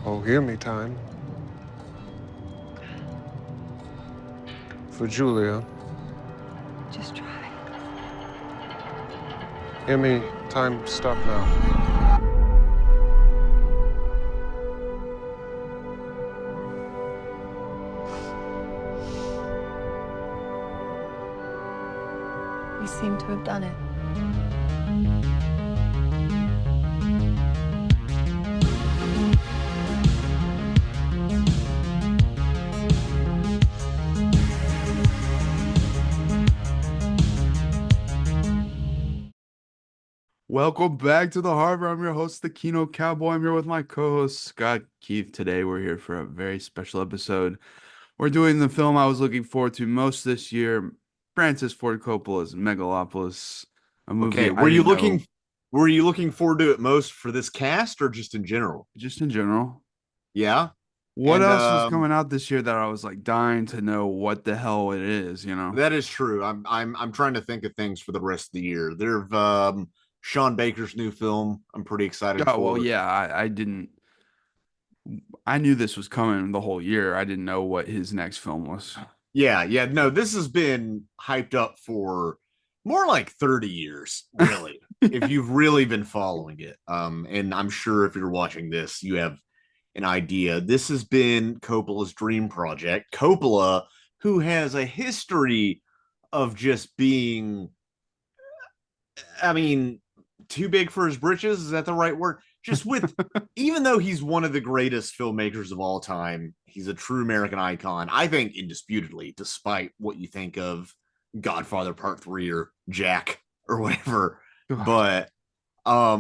Oh, hear me time. For Julia. Just try. Hear me time, stop now. We seem to have done it. Welcome back to the Harbor. I'm your host, the Kino Cowboy. I'm here with my co-host, Scott Keith. Today, we're here for a very special episode. We're doing the film I was looking forward to most this year, Francis Ford Coppola's Megalopolis, a movie Okay, I didn't know were you looking forward to it most for this cast or just in general? just in general. Yeah. What And else is coming out this year that I was like dying to know what the hell it is, you know? that is true. I'm trying to think of things for the rest of the year. There's Sean Baker's new film. I'm pretty excited Oh, well, for. yeah, I knew this was coming the whole year. I didn't know what his next film was. Yeah. No, this has been hyped up for more like 30 years, really. If you've really been following it. And I'm sure if you're watching this, you have an idea. This has been Coppola's dream project. Coppola, who has a history of just being, I mean, too big for his britches. Is that the right word? Just with, even though he's one of the greatest filmmakers of all time, he's a true American icon, I think, indisputably, despite what you think of Godfather Part 3 or Jack or whatever. But, I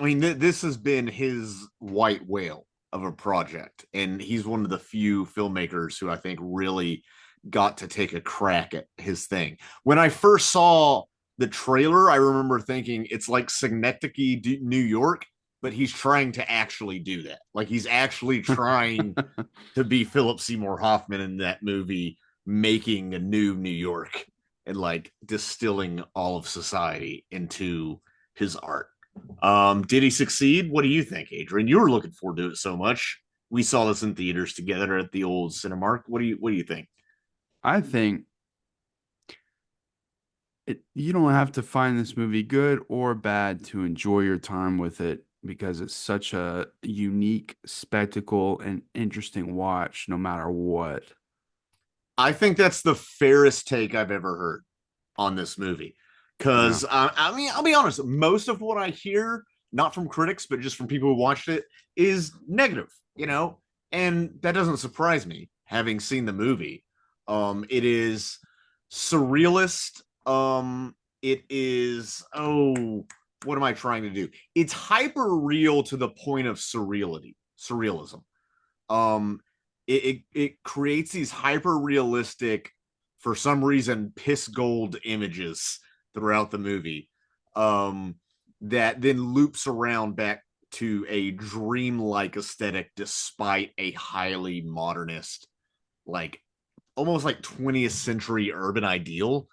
mean, this has been his white whale of a project, and he's one of the few filmmakers who I think really got to take a crack at his thing. When I first saw the trailer, I remember thinking it's like Synecdoche, New York, but he's trying to actually do that. Like he's actually trying to be Philip Seymour Hoffman in that movie, making a new New York and like distilling all of society into his art. Did he succeed? What do you think, Adrian? You were looking forward to it so much. We saw this in theaters together at the old Cinemark. What do you think? I think you don't have to find this movie good or bad to enjoy your time with it because it's such a unique spectacle and interesting watch no matter what. I think that's the fairest take I've ever heard on this movie. Yeah. Because, I mean, I'll be honest, most of what I hear, not from critics, but just from people who watched it, is negative, you know? And that doesn't surprise me, having seen the movie. It is surrealist. It is, what am I trying to do? It's hyper real to the point of surrealism. Um, it creates these hyper realistic, for some reason, piss gold images throughout the movie, that then loops around back to a dreamlike aesthetic despite a highly modernist, like almost like 20th century urban ideal.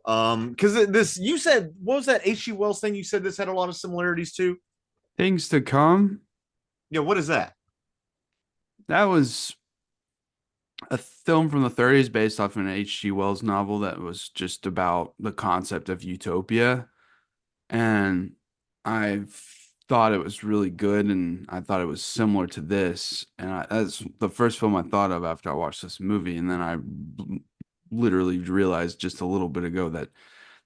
Because this, you said, what was that H.G. Wells thing? You said this had a lot of similarities to. Things to come. Yeah, what is that? That was a film from the 30s based off an H.G. Wells novel that was just about the concept of utopia. And I thought it was really good, and I thought it was similar to this. And that's the first film I thought of after I watched this movie. And then I literally realized just a little bit ago that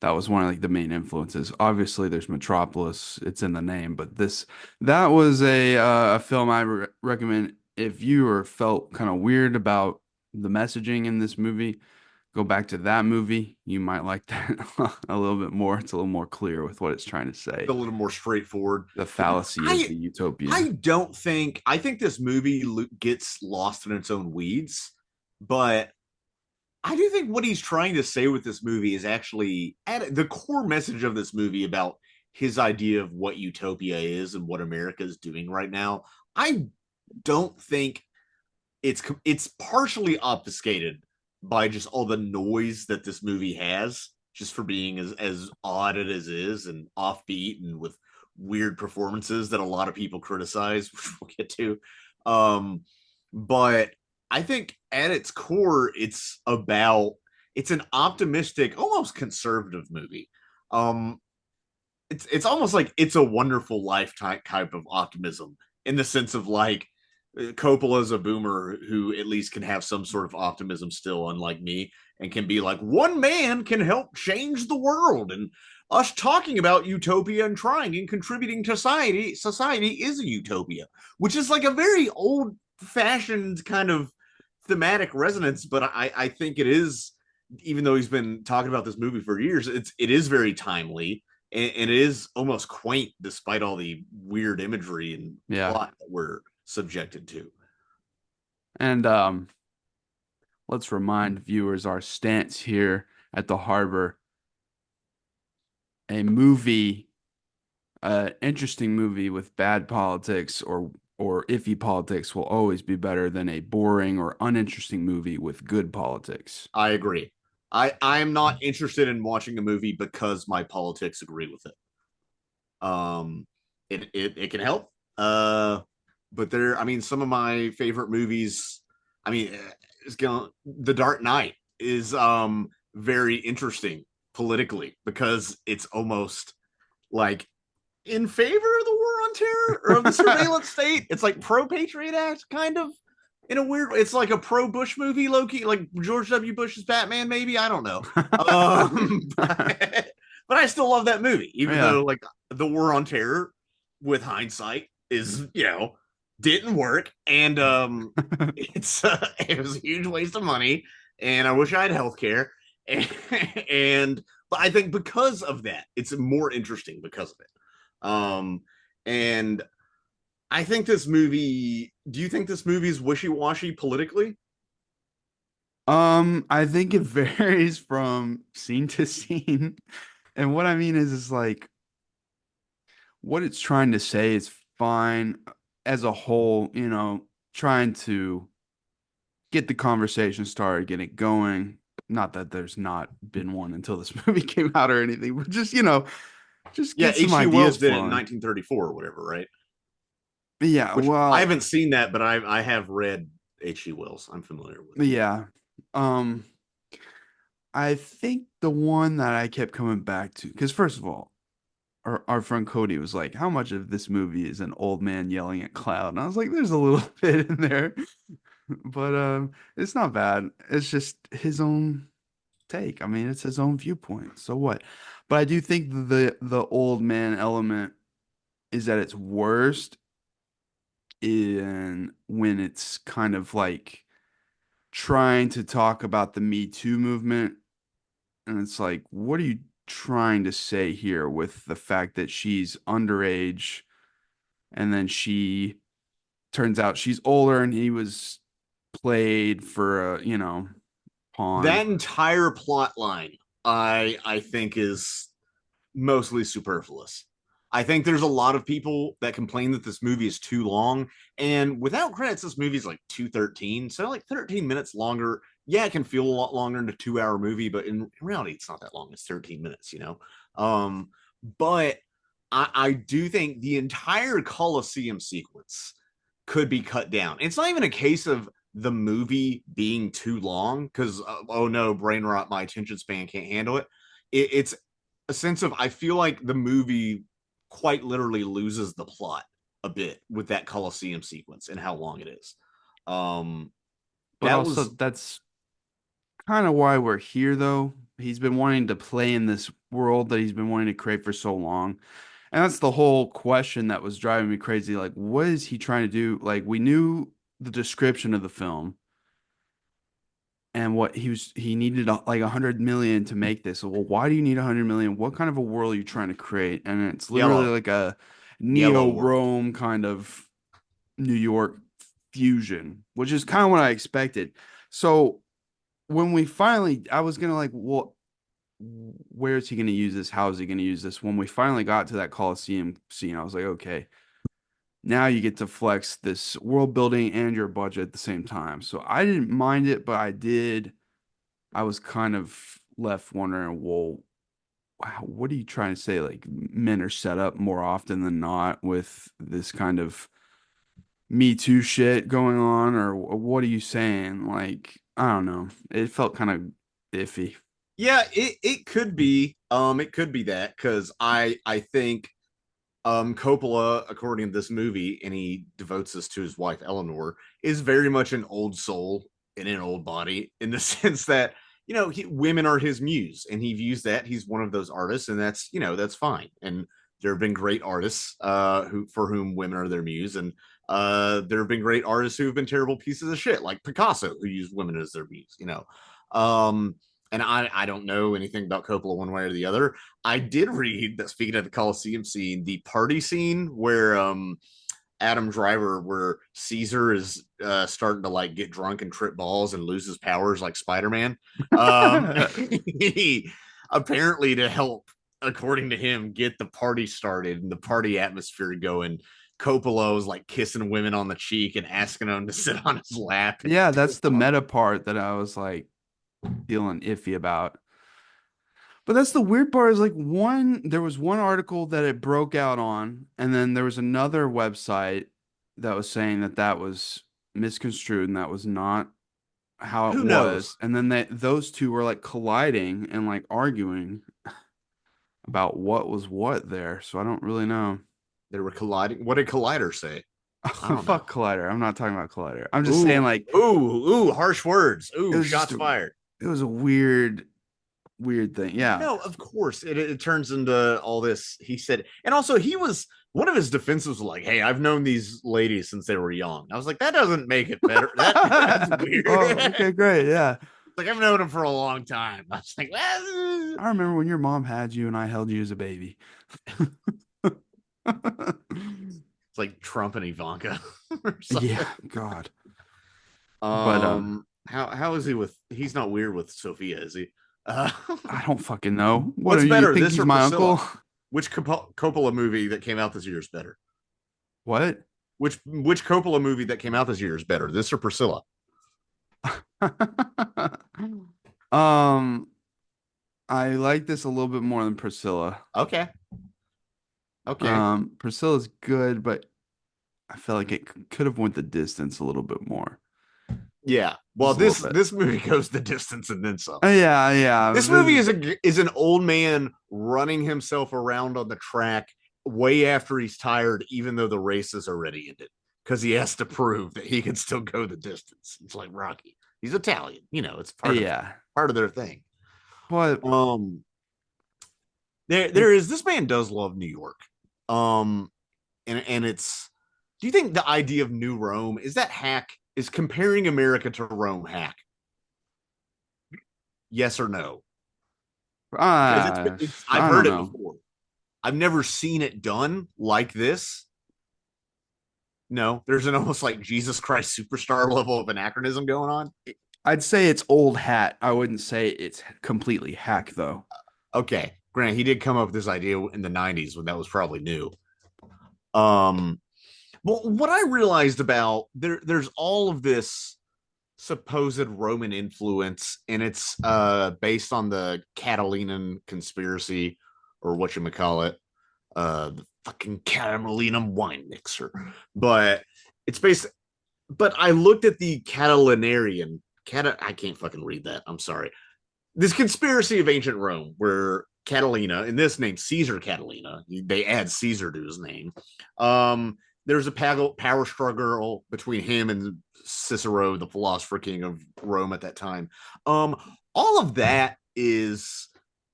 that was one of like the main influences. Obviously, there's Metropolis; it's in the name, but that was a film I recommend if you or felt kind of weird about the messaging in this movie. Go back to that movie. You might like that a little bit more. It's a little more clear with what it's trying to say. A little more straightforward. The fallacy of the utopian. I think this movie gets lost in its own weeds, but I do think what he's trying to say with this movie is actually at the core message of this movie about his idea of what utopia is and what America is doing right now. I don't think it's partially obfuscated by just all the noise that this movie has, just for being as odd as it is and offbeat and with weird performances that a lot of people criticize, which we'll get to. But I think at its core, it's an optimistic, almost conservative movie. It's almost like It's a Wonderful Life type of optimism, in the sense of like Coppola's a boomer who at least can have some sort of optimism still, unlike me, and can be like, one man can help change the world, and us talking about utopia and trying and contributing to society is a utopia, which is like a very old fashioned kind of thematic resonance. But I think it is, even though he's been talking about this movie for years, it is very timely, and it is almost quaint despite all the weird imagery and plot that we're subjected to. And let's remind viewers our stance here at the Harbor. A movie, interesting movie with bad politics or iffy politics will always be better than a boring or uninteresting movie with good politics. I agree. I'm not interested in watching a movie because my politics agree with it. It can help. But some of my favorite movies, The Dark Knight is very interesting politically, because it's almost like in favor of the war on terror or of the surveillance state. It's like pro-Patriot Act, kind of, in a weird. It's like a pro-Bush movie, low-key, like George W. Bush's Batman, maybe. I don't know. But I still love that movie, even though like the war on terror, with hindsight, is didn't work, and it was a huge waste of money, and I wish I had healthcare. But I think because of that, it's more interesting because of it. And I think this movie. Do you think this movie is wishy-washy politically? I think it varies from scene to scene, and what I mean is like what it's trying to say is fine as a whole. Trying to get the conversation started, get it going. Not that there's not been one until this movie came out or anything, but just get some H.G. ideas Wells did it flowing. in 1934 or whatever, right? Yeah, Which, well, I haven't seen that, but I have read H.G. Wells. I'm familiar with it. Yeah. I think the one that I kept coming back to, because first of all, our friend Cody was like, how much of this movie is an old man yelling at cloud? And I was like, there's a little bit in there. But it's not bad. It's just his own take. I mean, it's his own viewpoint. So what? But I do think the old man element is at its worst in when it's kind of like trying to talk about the Me Too movement. And it's like, what are you trying to say here with the fact that she's underage and then she turns out she's older and he was played for a pawn. That entire plot line, I think, is mostly superfluous. I think there's a lot of people that complain that this movie is too long, and without credits, this movie is like 2:13, so like 13 minutes longer. Yeah, it can feel a lot longer than a 2-hour movie, but in reality, it's not that long. It's 13 minutes, But I do think the entire Coliseum sequence could be cut down. It's not even a case of the movie being too long because oh no, brain rot, my attention span can't handle it. It's a sense of, I feel like the movie quite literally loses the plot a bit with that Coliseum sequence and how long it is. But also that's kind of why we're here, though. He's been wanting to play in this world that he's been wanting to create for so long. And that's the whole question that was driving me crazy. Like, what is he trying to do? Like, we knew the description of the film and what he needed like 100 million to make this. So, well, why do you need 100 million? What kind of a world are you trying to create? And it's literally like a neo-Rome kind of New York fusion, which is kind of what I expected. So when we finally, I was gonna like, well, where is he gonna use this? How is he gonna use this? When we finally got to that Coliseum scene, I was like, okay, now you get to flex this world building and your budget at the same time. So I didn't mind it, but I was kind of left wondering, well, what are you trying to say? Like men are set up more often than not with this kind of Me Too shit going on, or what are you saying? Like, I don't know. It felt kind of iffy. Yeah, it could be. It could be that because I think Coppola, according to this movie, and he devotes this to his wife Eleanor, is very much an old soul in an old body in the sense that women are his muse, and he views that he's one of those artists, and that's fine. And there have been great artists who for whom women are their muse, and there have been great artists who have been terrible pieces of shit, like Picasso, who used women as their muse. Um, and I don't know anything about Coppola one way or the other. I did read that, speaking of the Coliseum scene, the party scene where Adam Driver, where Caesar is starting to like get drunk and trip balls and lose his powers like Spider-Man. He apparently, to help, according to him, get the party started and the party atmosphere going, Coppola was like kissing women on the cheek and asking them to sit on his lap. Yeah, that's the meta part that I was like feeling iffy about. But that's the weird part is like there was one article that it broke out on, and then there was another website that was saying that that was misconstrued and that was not how it Who was. knows? And then those two were like colliding and like arguing about what was what there. So I don't really know. They were colliding. What did Collider say? I don't Fuck know. Collider. I'm not talking about Collider. I'm just saying like ooh, harsh words. it Ooh, was shots fired. It was a weird thing. Yeah. No, of course. It turns into all this. He said, and also he was one of his defenses was like, "Hey, I've known these ladies since they were young." I was like, that doesn't make it better. That's weird. Oh, okay, great. Yeah. Like, I've known him for a long time. I was like, I remember when your mom had you and I held you as a baby. It's like Trump and Ivanka. Yeah, God. How is he with? He's not weird with Sophia, is he? I don't fucking know. What's do better, you think this he's or my Priscilla? uncle? Which Coppola movie that came out this year is better? What? Which Coppola movie that came out this year is better? This or Priscilla? I like this a little bit more than Priscilla. Okay. Okay. Priscilla's good, but I feel like it could have went the distance a little bit more. Yeah. Well, this movie goes the distance and then some. Yeah. This movie is an old man running himself around on the track way after he's tired, even though the race has already ended, because he has to prove that he can still go the distance. It's like Rocky. He's Italian, it's part of their thing. But this man does love New York. And it's, do you think the idea of New Rome is that hack? Is comparing America to Rome hack? Yes or no? I've heard it before. I've never seen it done like this. No, there's an almost like Jesus Christ Superstar level of anachronism going on. I'd say it's old hat. I wouldn't say it's completely hack though. Okay, Grant, he did come up with this idea in the 90s when that was probably new. Well, what I realized about there's all of this supposed Roman influence, and it's based on the Catalina conspiracy, or what you call it, the fucking Catalina wine mixer. But it's based. But I looked at the Catilinarian. I can't fucking read that. I'm sorry. This conspiracy of ancient Rome, where Catalina, in this name Cesar Catilina, they add Caesar to his name. There's a power struggle between him and Cicero, the philosopher king of Rome at that time. All of that is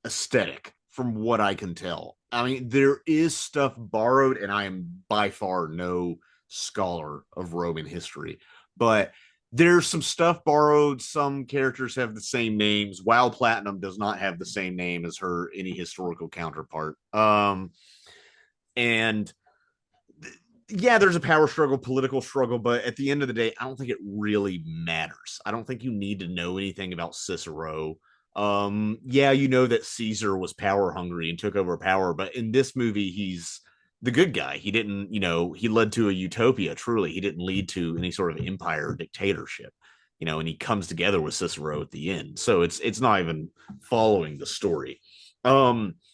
aesthetic from what I can tell. I mean, there is stuff borrowed, and I am by far no scholar of Roman history, but there's some stuff borrowed. Some characters have the same names. Wild Platinum does not have the same name as any historical counterpart. And yeah, there's a power struggle, political struggle, but at the end of the day, I don't think it really matters. I don't think you need to know anything about Cicero. Yeah, you know that Caesar was power hungry and took over power, but in this movie, he's the good guy. He didn't, he led to a utopia, truly. He didn't lead to any sort of empire or dictatorship, and he comes together with Cicero at the end. So it's not even following the story.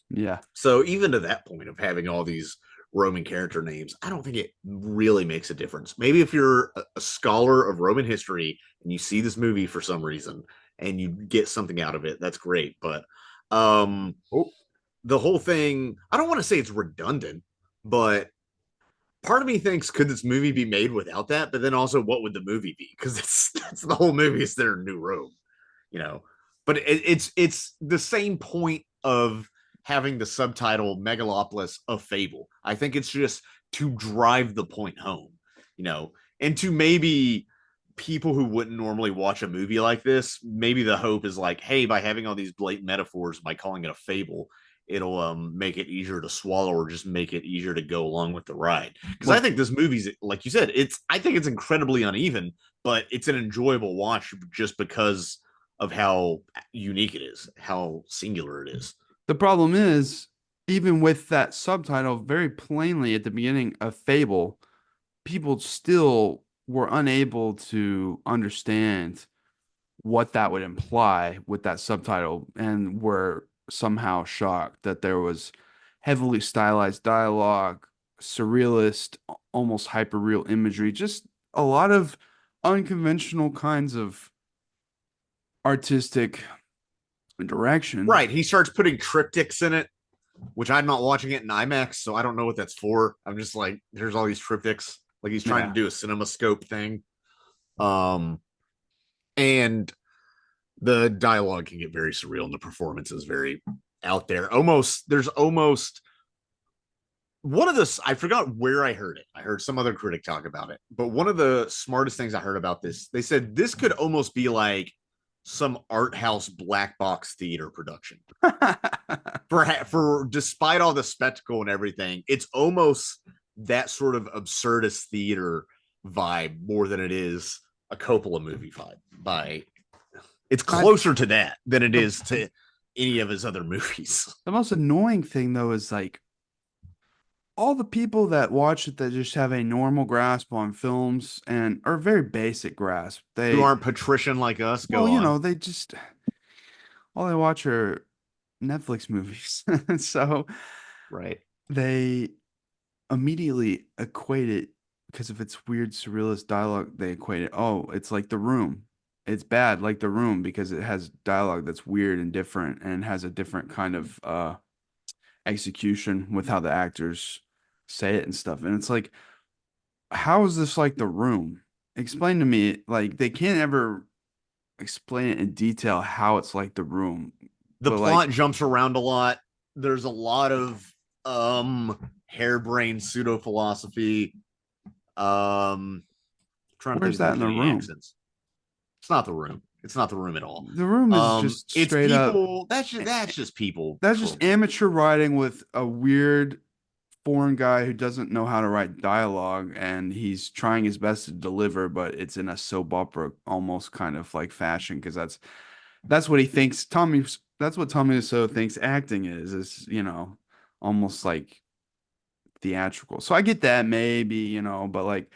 Yeah. So even to that point of having all these Roman character names, I don't think it really makes a difference. Maybe if you're a scholar of Roman history and you see this movie for some reason and you get something out of it, that's great. But um, the whole thing, I don't want to say it's redundant, but part of me thinks, could this movie be made without that? But then also, what would the movie be? Because that's the whole movie is there in New Rome, you know. But it's the same point of having the subtitle Megalopolis, a fable. I think it's just to drive the point home, you know, and to maybe people who wouldn't normally watch a movie like this, maybe the hope is like, hey, by having all these blatant metaphors, by calling it a fable, it'll make it easier to swallow or just make it easier to go along with the ride. Because I think this movie's, like you said, I think it's incredibly uneven, but it's an enjoyable watch just because of how unique it is, how singular it is. The problem is, even with that subtitle very plainly at the beginning of Fable, people still were unable to understand what that would imply with that subtitle and were somehow shocked that there was heavily stylized dialogue, surrealist, almost hyperreal imagery, just a lot of unconventional kinds of artistic direction. Right. He starts putting triptychs in it, which I'm not watching it in IMAX, so I don't know what that's for. I'm just like, there's all these triptychs. Like he's trying to do a CinemaScope thing. And the dialogue can get very surreal and the performance is very out there. There's almost one of the, I forgot where I heard it. I heard some other critic talk about it, but one of the smartest things I heard about this, they said this could almost be like some art house black box theater production. for despite all the spectacle and everything, it's almost that sort of absurdist theater vibe more than it is a Coppola movie vibe. It's closer to that than it is to any of his other movies. The most annoying thing though is like all the people that watch it that just have a normal grasp on films and or very basic grasp. Who aren't patrician like us. They just all they watch are Netflix movies. So right. They immediately equate it because of its weird surrealist dialogue, they equate it, oh, it's like The Room. It's bad like The Room because it has dialogue that's weird and different and has a different kind of execution with how the actors say it and stuff. And it's like, how is this like The Room? Explain to me. Like they can't ever explain it in detail how it's like The Room. The plot jumps around a lot. There's a lot of harebrained pseudo philosophy. Trying to Where's that in The Room? Accents. It's not The Room. It's not The Room at all. The Room is just straight people, up. That's just people. That's just amateur writing with a weird foreign guy who doesn't know how to write dialogue, and he's trying his best to deliver, but it's in a soap opera almost kind of like fashion because that's what he thinks. That's what Tommy Wiseau thinks acting is almost like theatrical. So I get that maybe, but like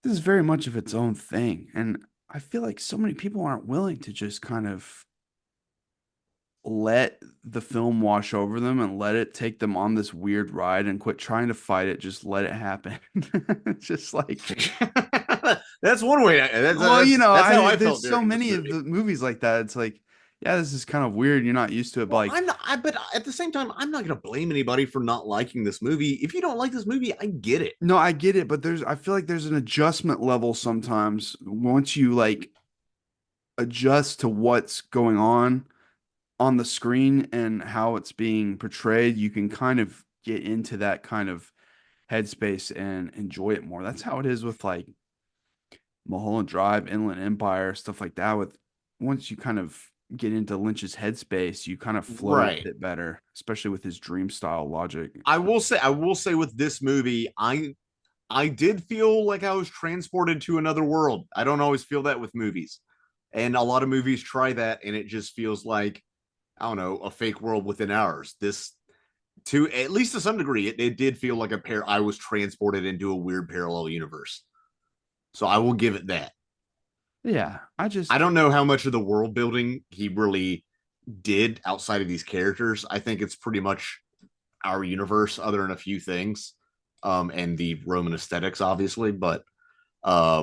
this is very much of its own thing. And I feel like so many people aren't willing to just kind of let the film wash over them and let it take them on this weird ride and quit trying to fight it. Just let it happen. Just like that's one way. That's how I there's so many of the movies like that. It's like, yeah, this is kind of weird. You're not used to it, but but at the same time, I'm not going to blame anybody for not liking this movie. If you don't like this movie, I get it. No, I get it, but I feel like there's an adjustment level sometimes once you like adjust to what's going on the screen and how it's being portrayed, you can kind of get into that kind of headspace and enjoy it more. That's how it is with like Mulholland Drive, Inland Empire, stuff like that. With once you kind of get into Lynch's headspace, you kind of flow a bit better, especially with his dream style logic. I will say with this movie, I did feel like I was transported to another world. I don't always feel that with movies. And a lot of movies try that, and it just feels like, I don't know, a fake world within ours. This, to at least to some degree, it did feel like I was transported into a weird parallel universe. So I will give it that. Yeah, I don't know how much of the world building he really did outside of these characters. I think it's pretty much our universe, other than a few things, and the Roman aesthetics, obviously. But I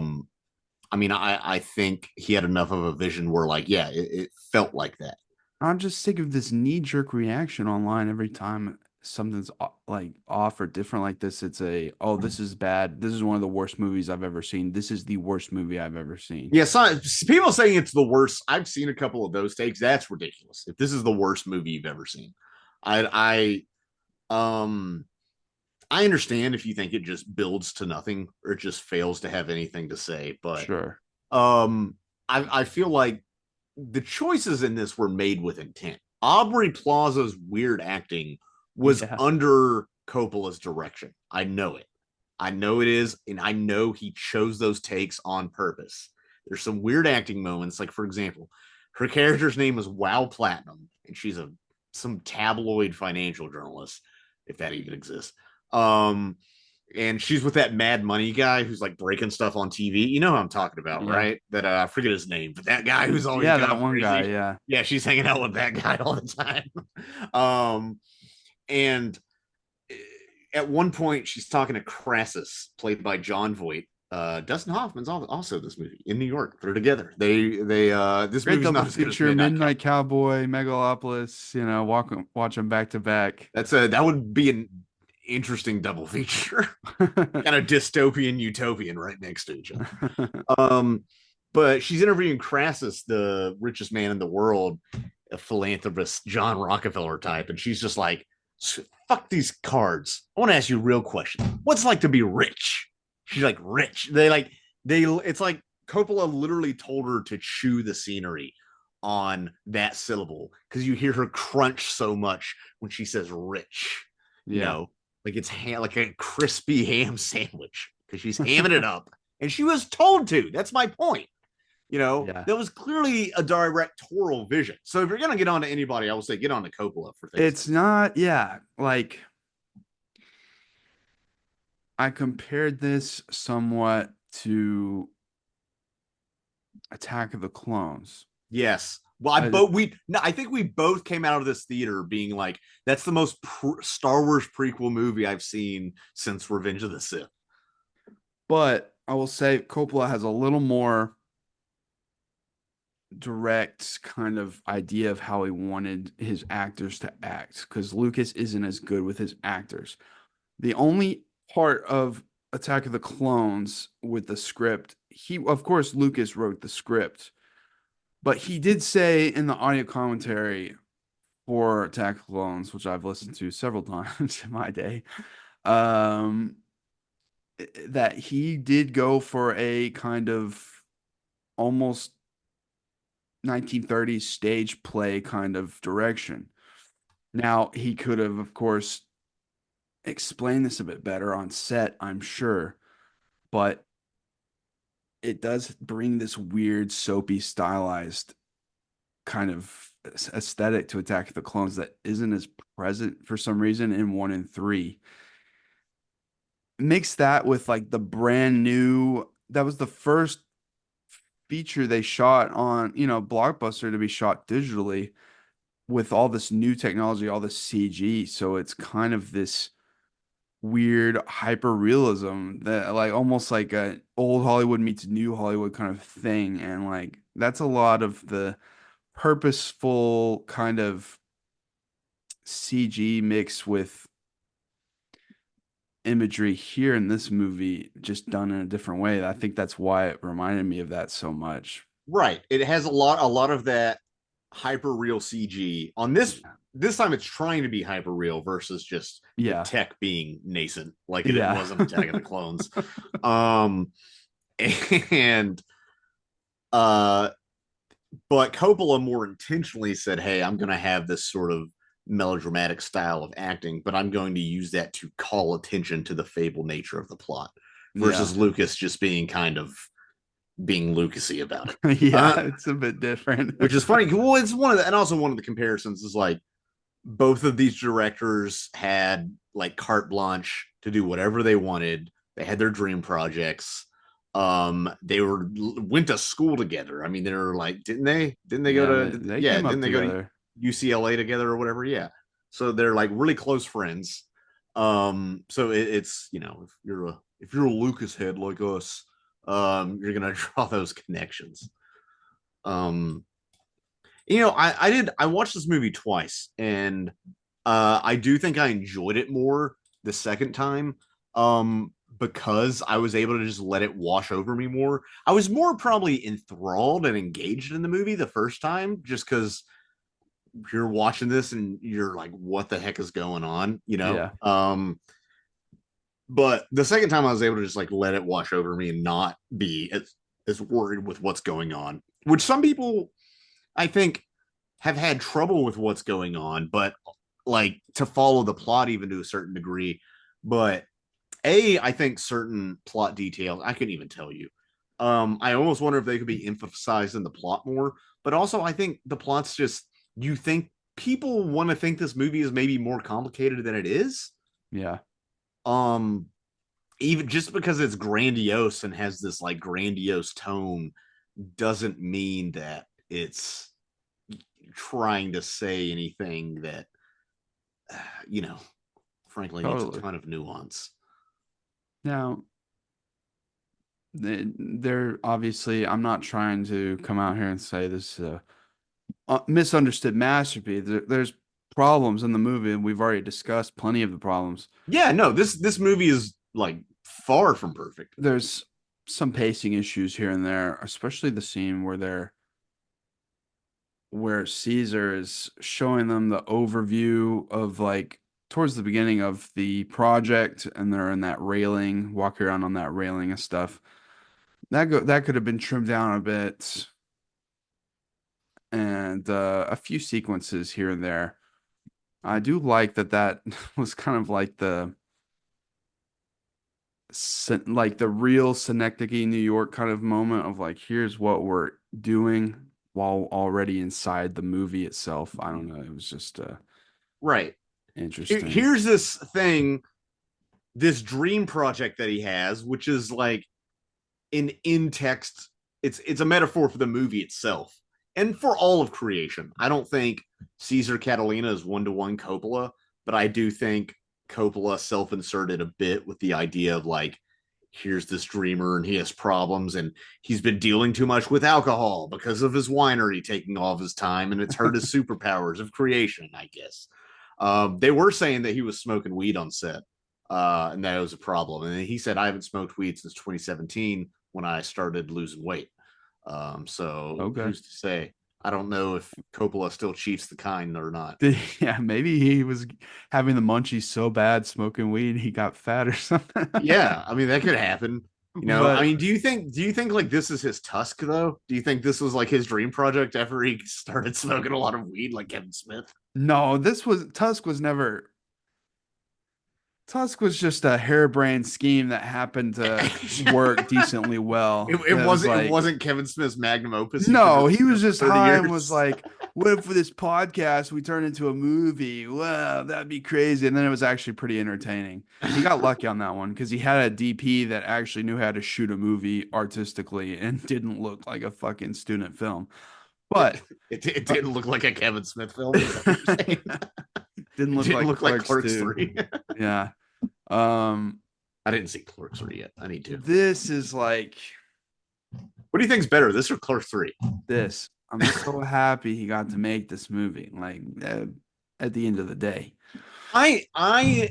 mean, I think he had enough of a vision where, like, yeah, it felt like that. I'm just sick of this knee-jerk reaction online every time something's like off or different like this. It's oh, this is bad. This is one of the worst movies I've ever seen. This is the worst movie I've ever seen. Yeah, people saying it's the worst. I've seen a couple of those takes. That's ridiculous. If this is the worst movie you've ever seen, I I understand if you think it just builds to nothing or it just fails to have anything to say, but Sure. I feel like the choices in this were made with intent. Aubrey Plaza's weird acting was under Coppola's direction. I know it. I know it is, and I know he chose those takes on purpose. There's some weird acting moments, like for example, her character's name is Wow Platinum, and she's some tabloid financial journalist, if that even exists. And she's with that Mad Money guy who's like breaking stuff on TV. You know who I'm talking about, right? That I forget his name, but that guy who's always that one guy, yeah, she's hanging out with that guy all the time. And at one point, she's talking to Crassus, played by Jon Voight. Dustin Hoffman's also this movie in New York. They're together. They this great movie's not as good as Midnight Cowboy, Megalopolis. You know, watch them back to back. That would be an interesting double feature. Kind of dystopian, utopian, right next to each other. But she's interviewing Crassus, the richest man in the world, a philanthropist, John Rockefeller type, and she's just like, fuck these cards. I want to ask you a real question. What's it like to be rich? She's like, rich. It's like Coppola literally told her to chew the scenery on that syllable because you hear her crunch so much when she says rich. You know, like it's like a crispy ham sandwich because she's hamming it up, and she was told to. That's my point. You know, that was clearly a directorial vision. So if you're gonna get on to anybody, I would say get on to Coppola for things. It's not, like I compared this somewhat to Attack of the Clones. Yes. Well, I think we both came out of this theater being like, that's the most Star Wars prequel movie I've seen since Revenge of the Sith. But I will say Coppola has a little more direct kind of idea of how he wanted his actors to act, because Lucas isn't as good with his actors. The only part of Attack of the Clones with the script, of course Lucas wrote the script, but he did say in the audio commentary for Attack of the Clones, which I've listened to several times in my day, that he did go for a kind of almost 1930s stage play kind of direction. Now, he could have, of course, explained this a bit better on set, I'm sure, but it does bring this weird, soapy, stylized kind of aesthetic to Attack of the Clones that isn't as present for some reason in 1 and 3. Mix that with like the brand new, that was the first feature they shot on, Blockbuster to be shot digitally with all this new technology, all this CG. So it's kind of this weird hyper realism that like almost like a old Hollywood meets new Hollywood kind of thing. And like, that's a lot of the purposeful kind of CG mix with imagery here in this movie, just done in a different way. I think that's why it reminded me of that so much. Right. It has a lot of that hyper real CG on this. This time it's trying to be hyper real versus just the tech being nascent like it was in Attack of the Clones. But Coppola more intentionally said, hey, I'm going to have this sort of melodramatic style of acting, but I'm going to use that to call attention to the fable nature of the plot versus Lucas just being kind of being Lucasy about it. It's a bit different, which is funny. Well, it's one of the, and also one of the comparisons is like both of these directors had like carte blanche to do whatever they wanted. They had their dream projects. They went to school together. I mean, they were like, didn't they go to didn't they go to UCLA together or whatever. Yeah. So they're like really close friends. So it's if you're a Lucas head like us, you're gonna draw those connections. Um, I watched this movie twice, and I do think I enjoyed it more the second time. Because I was able to just let it wash over me more. I was more probably enthralled and engaged in the movie the first time, just because you're watching this and you're like, what the heck is going on? Yeah. But the second time I was able to just like let it wash over me and not be as worried with what's going on, which some people I think have had trouble with what's going on, but like to follow the plot even to a certain degree. But I think certain plot details I couldn't even tell you. I almost wonder if they could be emphasized in the plot more. But also, I think the plot's just you think people want to think this movie is maybe more complicated than it is. Yeah. Even just because it's grandiose and has this like grandiose tone doesn't mean that it's trying to say anything that frankly needs a ton of nuance. Now, they're obviously, I'm not trying to come out here and say this misunderstood masterpiece. There's problems in the movie, and we've already discussed plenty of the problems. Yeah, no, this movie is like far from perfect. There's some pacing issues here and there, especially the scene where Caesar is showing them the overview of like towards the beginning of the project, and they're in that railing, walking around on that railing and stuff. That could have been trimmed down a bit, and a few sequences here and there. I do like that was kind of like the real Synecdoche, New York kind of moment of like, here's what we're doing while already inside the movie itself. I don't know. It was just right. Interesting. Here's this thing, this dream project that he has, which is like an in-text. It's a metaphor for the movie itself and for all of creation. I don't think Cesar Catilina is one-to-one Coppola, but I do think Coppola self-inserted a bit with the idea of like, here's this dreamer and he has problems and he's been dealing too much with alcohol because of his winery taking all of his time, and it's hurt his superpowers of creation, I guess. They were saying that he was smoking weed on set, and that was a problem. And he said, I haven't smoked weed since 2017 when I started losing weight. So who's to say? I don't know if Coppola still cheats the kind or not. Yeah, maybe he was having the munchies so bad smoking weed he got fat or something. Yeah, I mean that could happen. I mean, do you think like this is his Tusk though? Do you think this was like his dream project after he started smoking a lot of weed like Kevin Smith? No, Tusk was just a harebrained scheme that happened to work decently well. It wasn't Kevin Smith's magnum opus. No, he was just high and was like, what if for this podcast we turn into a movie? Wow, that'd be crazy. And then it was actually pretty entertaining. He got lucky on that one because he had a DP that actually knew how to shoot a movie artistically and didn't look like a fucking student film. But it didn't look like a Kevin Smith film. Didn't look like Clerks 3. Yeah. I didn't see Clerks 3 yet. I need to. This is like, what do you think's better, this or Clerks 3? This. I'm so happy he got to make this movie. Like at the end of the day, I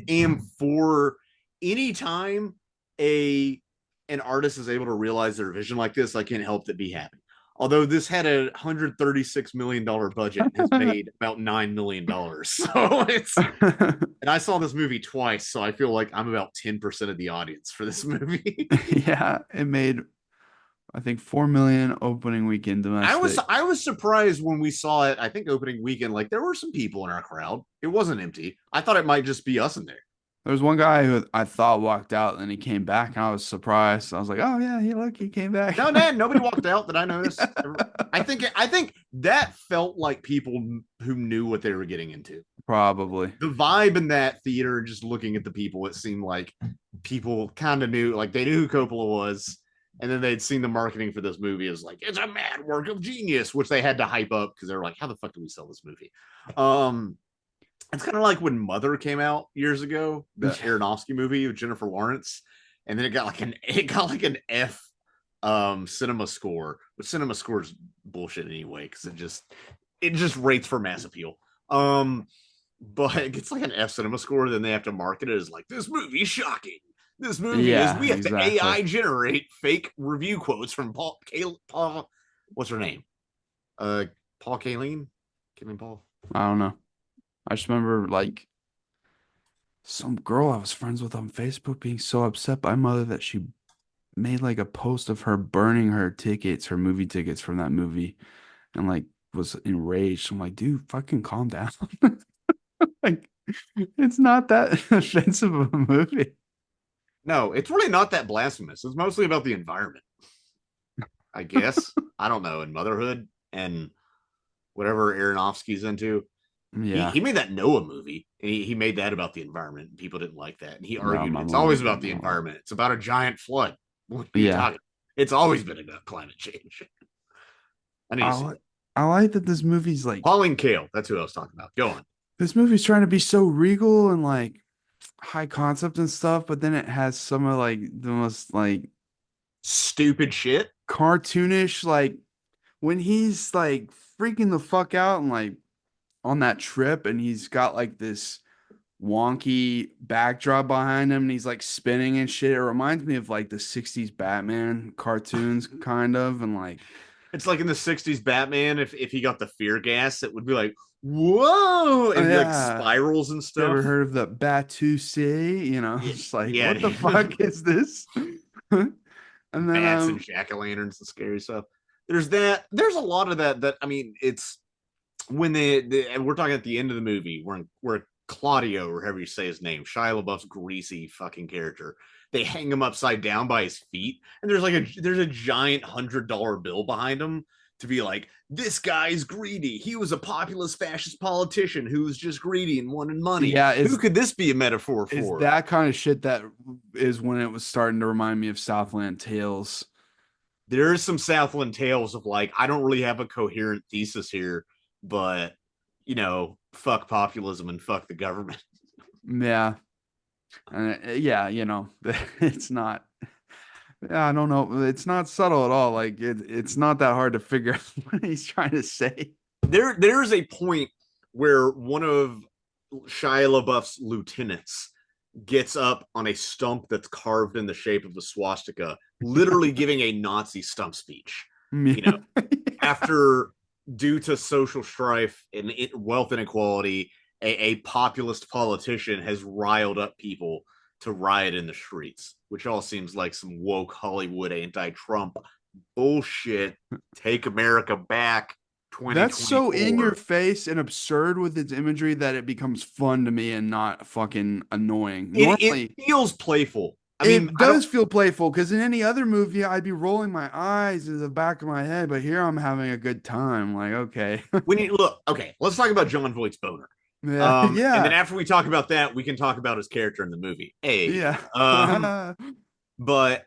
am for any time an artist is able to realize their vision like this, I can't help but be happy. Although this had a $136 million budget, has made about $9 million. So it's, and I saw this movie twice, so I feel like I'm about 10% of the audience for this movie. Yeah, it made, I think, 4 million opening weekend domestic. I was surprised when we saw it. I think opening weekend, like there were some people in our crowd. It wasn't empty. I thought it might just be us in there. There was one guy who I thought walked out, and then he came back, and I was surprised. I was like, "Oh yeah, he came back." No, nobody walked out that I noticed. I think that felt like people who knew what they were getting into. Probably the vibe in that theater, just looking at the people, it seemed like people kind of knew, like they knew who Coppola was, And then they'd seen the marketing for this movie as like, it's a mad work of genius, which they had to hype up because they were like, how the fuck do we sell this movie? It's kind of like when Mother came out years ago, the Aronofsky movie with Jennifer Lawrence, and then it got like an F cinema score, but cinema score's bullshit anyway because it just rates for mass appeal. But it gets like an F cinema score, then they have to market it as like, this movie is shocking. This movie is we have to AI generate fake review quotes from Paul, what's her name? Paul Kayleen? Paul? I don't know. I just remember like some girl I was friends with on Facebook being so upset by Mother that she made like a post of her burning her movie tickets from that movie, and like was enraged. I'm like, dude, fucking calm down. Like, it's not that offensive of a movie. No, it's really not that blasphemous. It's mostly about the environment, I guess. I don't know. In motherhood and whatever Aronofsky's into. Yeah. He made that Noah movie, and he made that about the environment, and people didn't like that. And he argued it's always about the environment. It's about a giant flood. What are you talking? It's always been about climate change. I like that this movie's like Pauline Kael. That's who I was talking about. Go on. This movie's trying to be so regal and like high concept and stuff, but then it has some of like the most like stupid shit, cartoonish, like when he's like freaking the fuck out and like on that trip, and he's got like this wonky backdrop behind him and he's like spinning and shit. It reminds me of like the 60s Batman cartoons kind of, and like it's like in the 60s Batman, if he got the fear gas, it would be like, whoa, and like spirals and stuff. Ever heard of the Batusi? You know, it's like, what the fuck is this? And then bats and jack-o'-lanterns and scary stuff. There's that. There's a lot of that. I mean, it's when we're talking at the end of the movie, where Claudio, or however you say his name, Shia LaBeouf's greasy fucking character, they hang him upside down by his feet, and there's a giant $100 bill behind him to be like, this guy's greedy. He was a populist fascist politician who was just greedy and wanted money. Yeah, who could this be a metaphor for? It's that kind of shit that is when it was starting to remind me of Southland Tales. There's some Southland Tales of like, I don't really have a coherent thesis here, but you know, fuck populism and fuck the government. Yeah. Yeah, you know, it's not. Yeah, I don't know. It's not subtle at all. Like it's not that hard to figure out what he's trying to say. There's a point where one of Shia LaBeouf's lieutenants gets up on a stump that's carved in the shape of a swastika, literally giving a Nazi stump speech. You know, after, due to social strife and wealth inequality, a populist politician has riled up people to riot in the streets, which all seems like some woke Hollywood anti-Trump bullshit. Take America back. That's so in your face and absurd with its imagery that it becomes fun to me and not fucking annoying. Normally, it feels playful. I mean, it does feel playful, because in any other movie I'd be rolling my eyes in the back of my head, but here I'm having a good time. Like, okay. When you look, okay, let's talk about Jon Voight's boner. Yeah. And then after we talk about that, we can talk about his character in the movie. But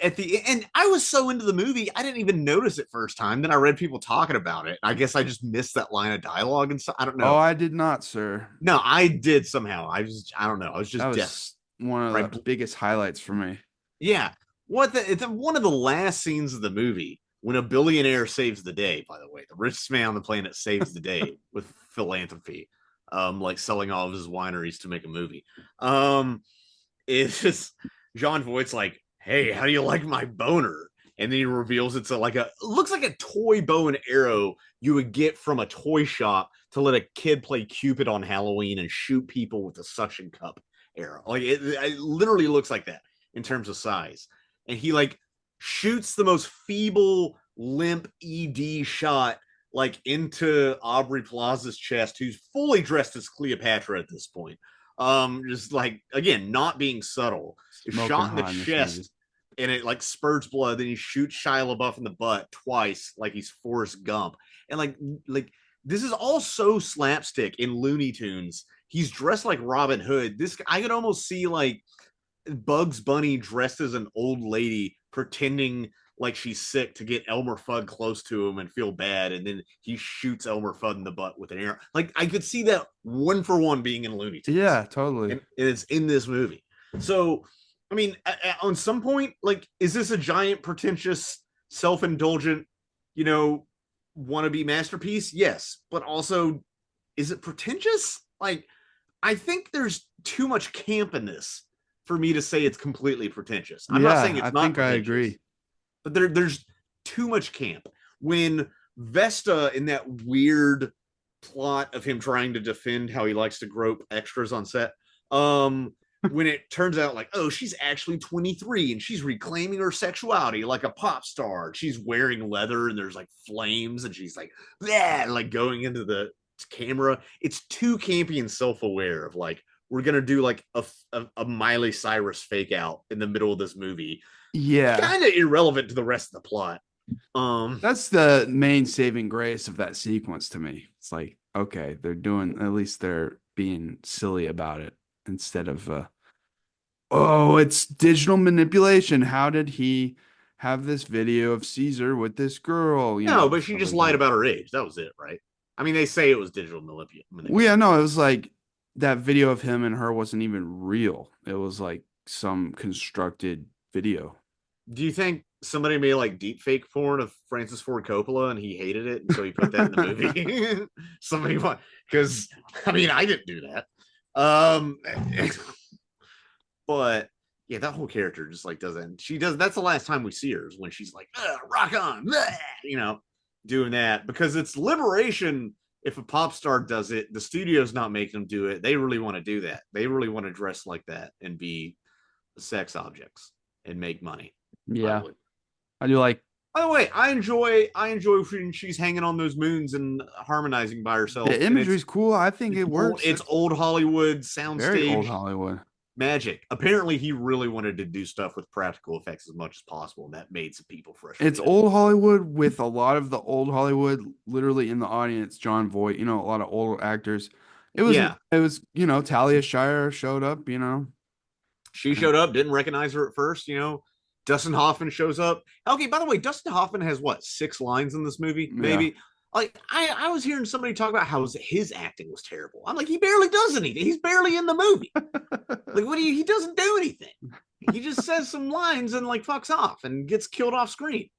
at the end, I was so into the movie, I didn't even notice it first time. Then I read people talking about it. I guess I just missed that line of dialogue and stuff. I don't know. Oh, I did not, sir. No, I did somehow. I don't know. I was just that was one of the biggest highlights for me. Yeah. It's one of the last scenes of the movie when a billionaire saves the day, by the way. The richest man on the planet saves the day with philanthropy. Like selling all of his wineries to make a movie. It's just Jon Voight's like, hey, how do you like my boner? And then he reveals it looks like a toy bow and arrow you would get from a toy shop to let a kid play Cupid on Halloween and shoot people with a suction cup arrow. Like it literally looks like that in terms of size. And he like shoots the most feeble, limp ED shot like into Aubrey Plaza's chest, who's fully dressed as Cleopatra at this point. Just like, again, not being subtle. Shot in the chest, and it like spurts blood. Then he shoots Shia LaBeouf in the butt twice, like he's Forrest Gump. And like this is all so slapstick in Looney Tunes. He's dressed like Robin Hood. I could almost see like Bugs Bunny dressed as an old lady pretending like she's sick to get Elmer Fudd close to him and feel bad, and then he shoots Elmer Fudd in the butt with an arrow. Like I could see that one for one being in Looney Tunes. Yeah, totally. And it's in this movie. So, I mean, on some point, like, is this a giant, pretentious, self-indulgent, wannabe masterpiece? Yes, but also, is it pretentious? Like, I think there's too much camp in this for me to say it's completely pretentious. I'm not saying it's not. I think I agree, but there's too much camp. When Vesta, in that weird plot of him trying to defend how he likes to grope extras on set, when it turns out like, oh, she's actually 23 and she's reclaiming her sexuality like a pop star. She's wearing leather and there's like flames and she's like, yeah, like going into the camera. It's too campy and self-aware of like, we're gonna do like a Miley Cyrus fake out in the middle of this movie. Yeah, kind of irrelevant to the rest of the plot. That's the main saving grace of that sequence to me. It's like, okay, they're doing, at least they're being silly about it instead of oh, it's digital manipulation. How did he have this video of Caesar with this girl? No, but she just lied about her age. That was it, right? I mean, they say it was digital manipulation. Well, yeah, no, it was like that video of him and her wasn't even real. It was like some constructed video. Do you think somebody made like deep fake porn of Francis Ford Coppola and he hated it, and so he put that in the movie? Somebody want, because I mean, I didn't do that. But yeah, that whole character just like doesn't. She does. That's the last time we see her is when she's like, rock on, doing that, because it's liberation. If a pop star does it, the studio's not making them do it. They really want to do that. They really want to dress like that and be sex objects and make money. Yeah, I do like. By the way, I enjoy when she's hanging on those moons and harmonizing by herself. The imagery's cool. I think it works. It's old Hollywood soundstage. Very old Hollywood magic. Apparently, he really wanted to do stuff with practical effects as much as possible, and that made some people frustrated. It's old Hollywood with a lot of the old Hollywood literally in the audience. Jon Voight, a lot of old actors. It was Talia Shire showed up. She showed up, didn't recognize her at first. Dustin Hoffman shows up. Okay, by the way, Dustin Hoffman has what, 6 lines in this movie? Maybe. Yeah. Like I was hearing somebody talk about how his acting was terrible. I'm like, he barely does anything. He's barely in the movie. Like, he doesn't do anything. He just says some lines and like fucks off and gets killed off screen.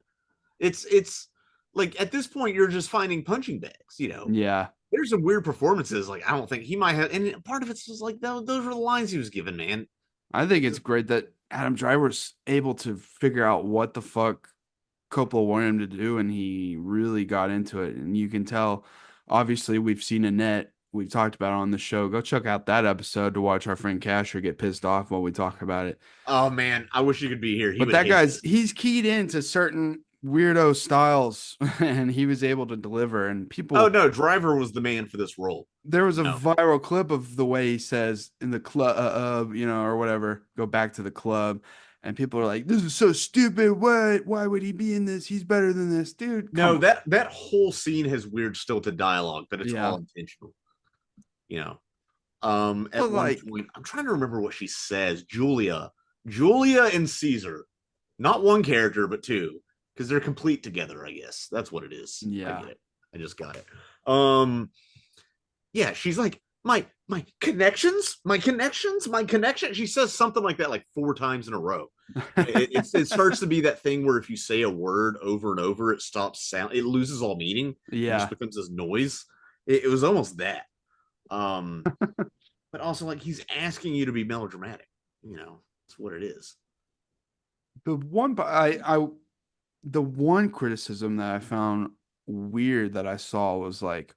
It's like at this point you're just finding punching bags. Yeah. There's some weird performances. Like I don't think he might have, and part of it's just like those are the lines he was given, man. I think it's great that Adam Driver's able to figure out what the fuck Coppola wanted him to do, and he really got into it. And you can tell, obviously, we've seen Annette. We've talked about it on the show. Go check out that episode to watch our friend Casher get pissed off while we talk about it. Oh, man. I wish you could be here. But that guy's, he's keyed into certain weirdo styles, and he was able to deliver. And people... Oh, no. Driver was the man for this role. There was a viral clip of the way he says in the club, or whatever, go back to the club. And people are like, this is so stupid. Why would he be in this? He's better than this, dude. No, that whole scene has weird stilted dialogue, but it's all intentional. At one point, I'm trying to remember what she says. Julia and Caesar, not one character, but 2, because they're complete together, I guess. That's what it is. Yeah. I just got it. Yeah, she's like, my connections. She says something like that like 4 times in a row. It starts to be that thing where if you say a word over and over, it stops sound. It loses all meaning. Yeah, it just becomes this noise. It was almost that. But also like he's asking you to be melodramatic. That's what it is. The one the one criticism that I found weird that I saw was like,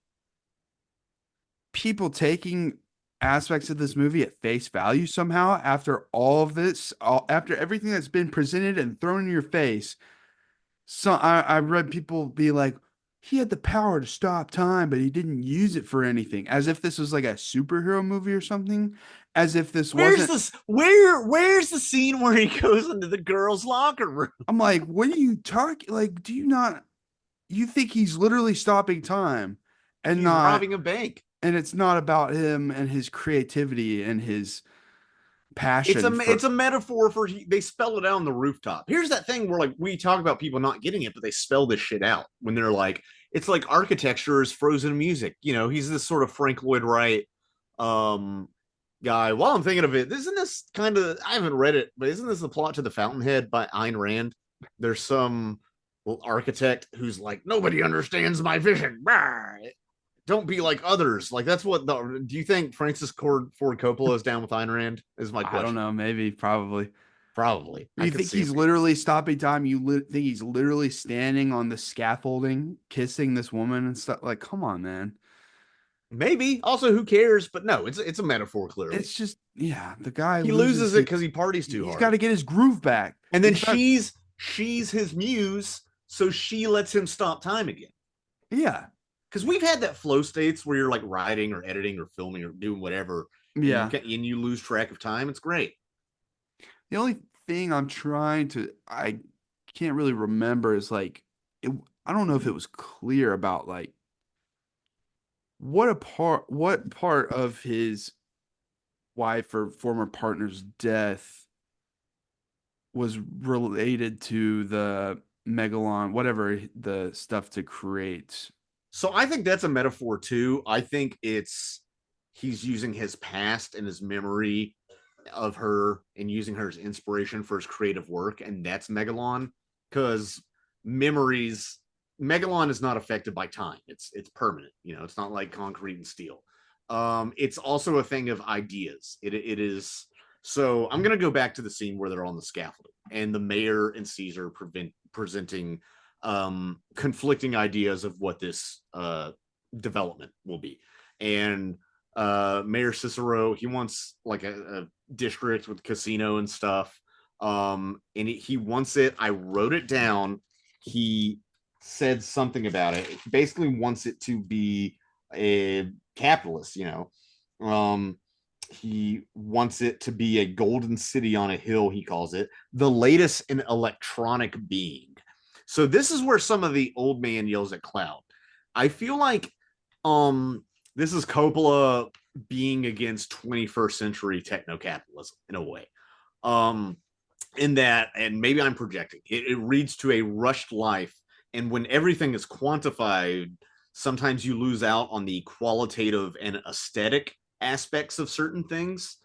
people taking aspects of this movie at face value somehow after all of this, after everything that's been presented and thrown in your face. So I read people be like, he had the power to stop time, but he didn't use it for anything, as if this was like a superhero movie or something, as if this wasn't. Where's the scene where he goes into the girls' locker room? I'm like, what are you talking? Like, do you not? You think he's literally stopping time and not robbing a bank? And it's not about him and his creativity and his passion. It's a metaphor for they spell it out on the rooftop. Here's that thing where like we talk about people not getting it, but they spell this shit out when they're like, it's like architecture is frozen music. You know, he's this sort of Frank Lloyd Wright guy. While I'm thinking of it, isn't this kind of, I haven't read it, but isn't this the plot to The Fountainhead by Ayn Rand? There's some architect who's like, nobody understands my vision. Don't be like others. Like that's what do you think Francis Ford Coppola is down with Ayn Rand? Is my question. I don't know. Maybe, probably. You think he's literally stopping time? You think he's literally standing on the scaffolding, kissing this woman and stuff? Like, come on, man. Maybe. Also, who cares? But no, it's a metaphor. Clearly, it's just the guy he loses it because he parties too hard. He's got to get his groove back, and then she's his muse, so she lets him stop time again. Yeah, because we've had that flow states where you're like writing or editing or filming or doing whatever. Yeah, and you lose track of time. It's great. The only thing I can't really remember is like I don't know if it was clear about like what part of his wife or former partner's death was related to the Megalon, whatever the stuff to create. So I think that's a metaphor too. I think he's using his past and his memory of her and using her as inspiration for his creative work, and that's Megalon, because Megalon is not affected by time. It's permanent. You know, it's not like concrete and steel. It's also a thing of ideas. It is. So I'm gonna go back to the scene where they're on the scaffolding and the mayor and Cesar presenting conflicting ideas of what this development will be. And Mayor Cicero, he wants like a district with casino and stuff. And he wants it. I wrote it down. He said something about it. He basically wants it to be a capitalist, you know. He wants it to be a golden city on a hill, he calls it, the latest in electronic being. So this is where some of the old man yells at cloud. I feel like this is Coppola being against 21st century techno-capitalism in a way. In that, and maybe I'm projecting, it reads to a rushed life, and when everything is quantified, sometimes you lose out on the qualitative and aesthetic aspects of certain things.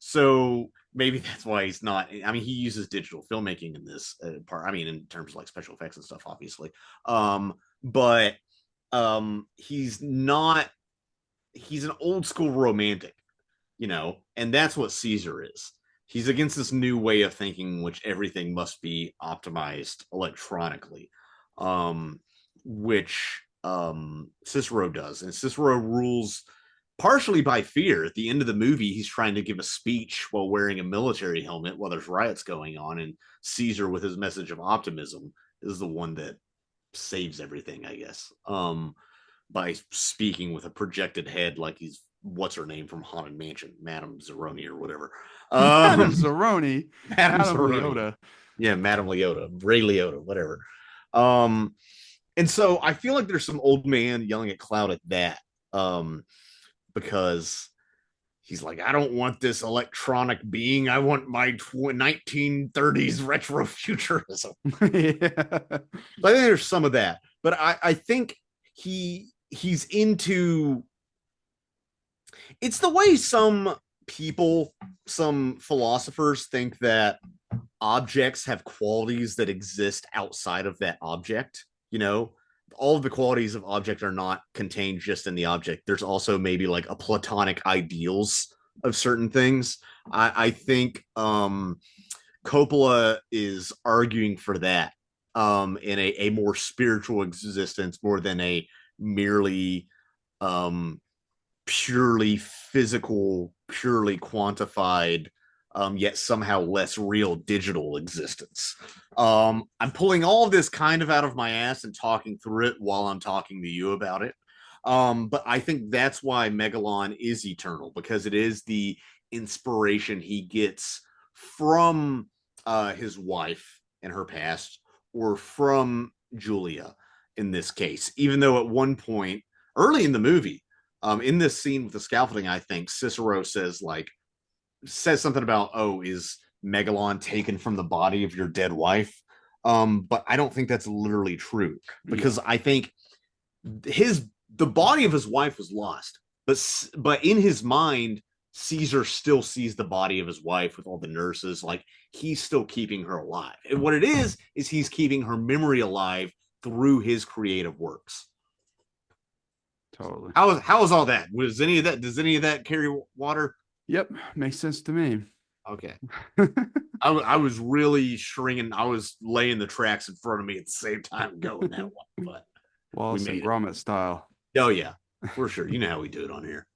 So maybe that's why he's not, I mean, he uses digital filmmaking in this part, I mean, in terms of like special effects and stuff, obviously. But he's an old school romantic, you know, and that's what Caesar is. He's against this new way of thinking in which everything must be optimized electronically, which Cicero does. And Cicero rules partially by fear. At the end of the movie, he's trying to give a speech while wearing a military helmet while there's riots going on. And Caesar, with his message of optimism, is the one that saves everything, I guess, by speaking with a projected head like he's what's her name from Haunted Mansion, Madame Zeroni or whatever. Madame Zeroni. Madame Leota. Yeah, Madame Leota, Ray Liotta, whatever. And so I feel like there's some old man yelling at Cloud at that, because he's like, I don't want this electronic being. I want my 1930s retro futurism. Yeah. I think there's some of that, but I think he's into. It's the way some people, some philosophers think that objects have qualities that exist outside of that object. You know, all of the qualities of object are not contained just in the object. There's also maybe like a platonic ideals of certain things. I think Coppola is arguing for that in a more spiritual existence more than a merely purely physical, purely quantified, yet somehow less real digital existence. I'm pulling all of this kind of out of my ass and talking through it while I'm talking to you about it. But I think that's why Megalon is eternal, because it is the inspiration he gets from his wife and her past, or from Julia in this case. Even though at one point, early in the movie, in this scene with the scaffolding, I think Cicero says, like, says something about, oh, is Megalon taken from the body of your dead wife? But I don't think that's literally true, because I think the body of his wife was lost, but in his mind, Caesar still sees the body of his wife with all the nurses. Like, he's still keeping her alive, and what it is he's keeping her memory alive through his creative works. Totally. How was all that? Does any of that carry water? Yep, makes sense to me. Okay. I was really stringing. I was laying the tracks in front of me at the same time going that one, but Wallace and Gromit style. Oh yeah, for sure. You know how we do it on here.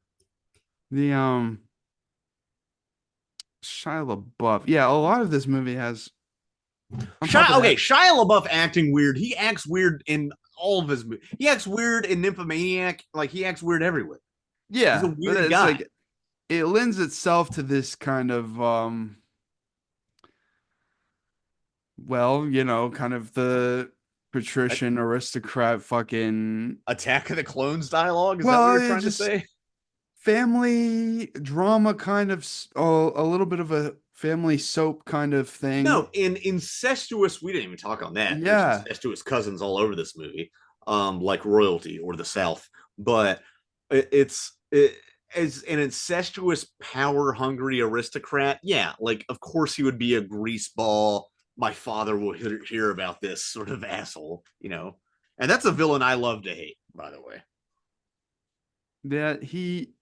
The Shia LaBeouf. Yeah, a lot of this movie has. Shia LaBeouf acting weird. He acts weird in all of his movies. He acts weird in Nymphomaniac. Like, he acts weird everywhere. Yeah, he's a weird guy. Like, it lends itself to this kind of well, you know, kind of the patrician aristocrat fucking Attack of the Clones dialogue. Is that what you're trying to say? Family drama, kind of a little bit of a family soap kind of thing. No, in incestuous, we didn't even talk on that. Yeah, there's incestuous cousins all over this movie, like royalty or the South. But it's as an incestuous, power-hungry aristocrat. Yeah, like, of course he would be a greaseball. My father will hear about this sort of asshole, you know. And that's a villain I love to hate, by the way. That he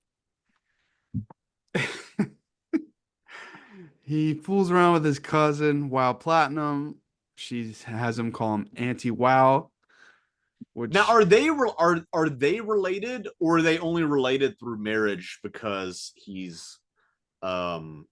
fools around with his cousin, Wow Platinum. She has him call him Auntie Wow. Which... Now, are they related, or are they only related through marriage because he's Crassus's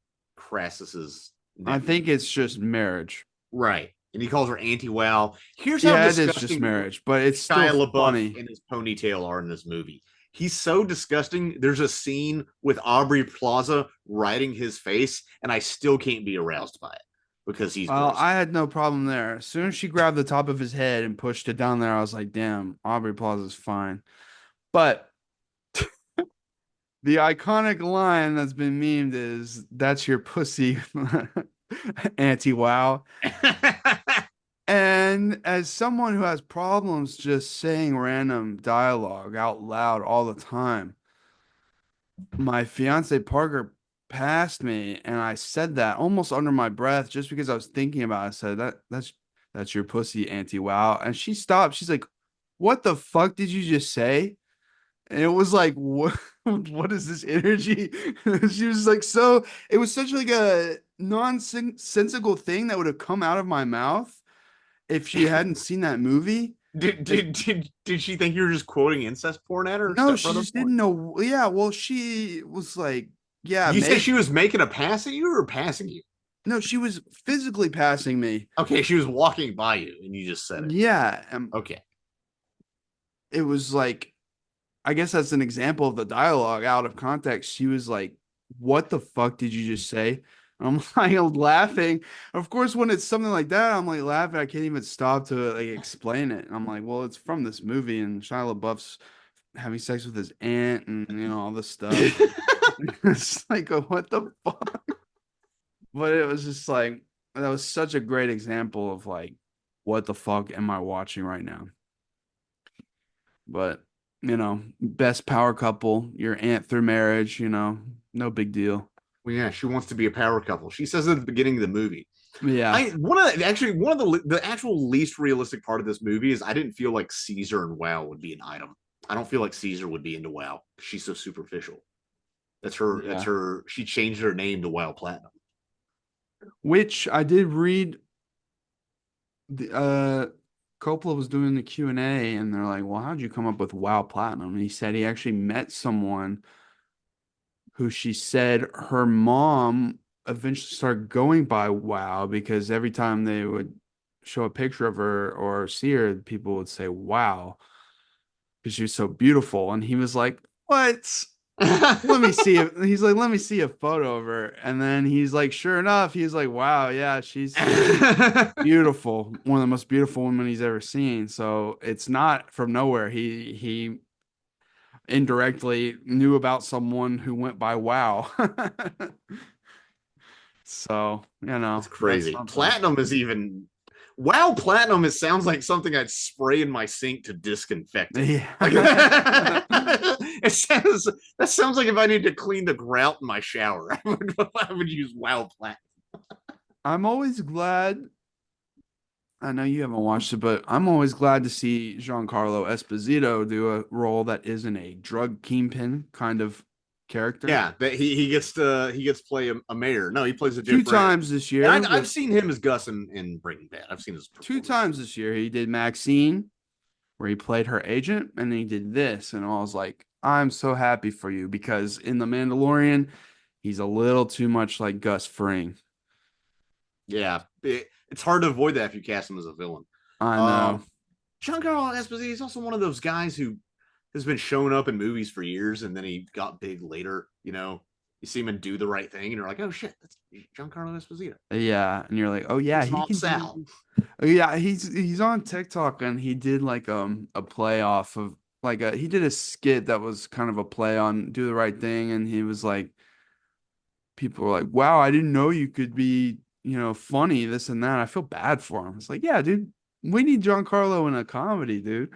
nephew? I think it's just marriage, right? And he calls her Auntie Wow. Here's how it is just marriage, but it's still Shia LaBeouf funny. And his ponytail are in this movie. He's so disgusting. There's a scene with Aubrey Plaza riding his face, and I still can't be aroused by it because he's. Well, I had no problem there. As soon as she grabbed the top of his head and pushed it down there, I was like, "Damn, Aubrey Plaza's fine." But the iconic line that's been memed is, "That's your pussy, Auntie Wow." And as someone who has problems just saying random dialogue out loud all the time, my fiance Parker passed me, and I said that almost under my breath just because I was thinking about it. I said, that's your pussy, Auntie Wow. And she stopped. She's like, "What the fuck did you just say?" And it was like, what is this energy? She was like, so it was such like a nonsensical thing that would have come out of my mouth if she hadn't seen that movie. Did she think you were just quoting incest porn at her? No, she just didn't know. Yeah, well, she was like, yeah. You said she was making a pass at you or passing you? No, she was physically passing me. Okay, she was walking by you and you just said it. Yeah. Okay. It was like, I guess that's an example of the dialogue out of context. She was like, "What the fuck did you just say?" I'm like laughing. Of course, when it's something like that, I'm like laughing. I can't even stop to like explain it. I'm like, well, it's from this movie, and Shia LaBeouf's having sex with his aunt, and you know all this stuff. It's like, what the fuck? But it was just like, that was such a great example of like, what the fuck am I watching right now? But you know, best power couple, your aunt through marriage, you know, no big deal. Well, yeah, she wants to be a power couple. She says at the beginning of the movie. Yeah. One of the actual least realistic part of this movie is I didn't feel like Caesar and WoW would be an item. I don't feel like Caesar would be into WoW. She's so superficial. That's her. Yeah. That's her. She changed her name to WoW Platinum. Which I did read. Coppola was doing the Q&A, and they're like, "Well, how'd you come up with WoW Platinum?" And he said he actually met someone who she said her mom eventually started going by WoW because every time they would show a picture of her or see her, people would say "Wow," because she was so beautiful. And he was like, "What?" Let me see it. He's like, "Let me see a photo of her." And then he's like, sure enough, he's like, "Wow, yeah, she's beautiful. One of the most beautiful women he's ever seen." So it's not from nowhere. He indirectly knew about someone who went by WoW. So, It's that's crazy. something. Platinum is even wow, platinum, it sounds like something I'd spray in my sink to disinfect it. Yeah. Like, that sounds like if I need to clean the grout in my shower, I would use wow platinum. I'm always glad. I know you haven't watched it, but I'm always glad to see Giancarlo Esposito do a role that isn't a drug kingpin kind of character. Yeah, that he gets to play a mayor. No, he plays a Two different. times this year. And I've seen him as Gus in Breaking Bad. I've seen his Two times this year. He did Maxine, where he played her agent, and then he did this, and I was like, I'm so happy for you because in The Mandalorian, he's a little too much like Gus Fring. Yeah, it's hard to avoid that if you cast him as a villain. I know. Giancarlo Esposito is also one of those guys who has been showing up in movies for years, and then he got big later. You see him and Do the Right Thing, and you're like, oh shit, that's Giancarlo Esposito. Yeah, and you're like, oh yeah, he can Sal. Yeah, he's on TikTok, and he did like a play off of he did a skit that was kind of a play on Do the Right Thing, and he was like, people were like, wow, I didn't know you could be funny, this and that. I feel bad for him. It's like, yeah, dude, we need Giancarlo in a comedy, dude.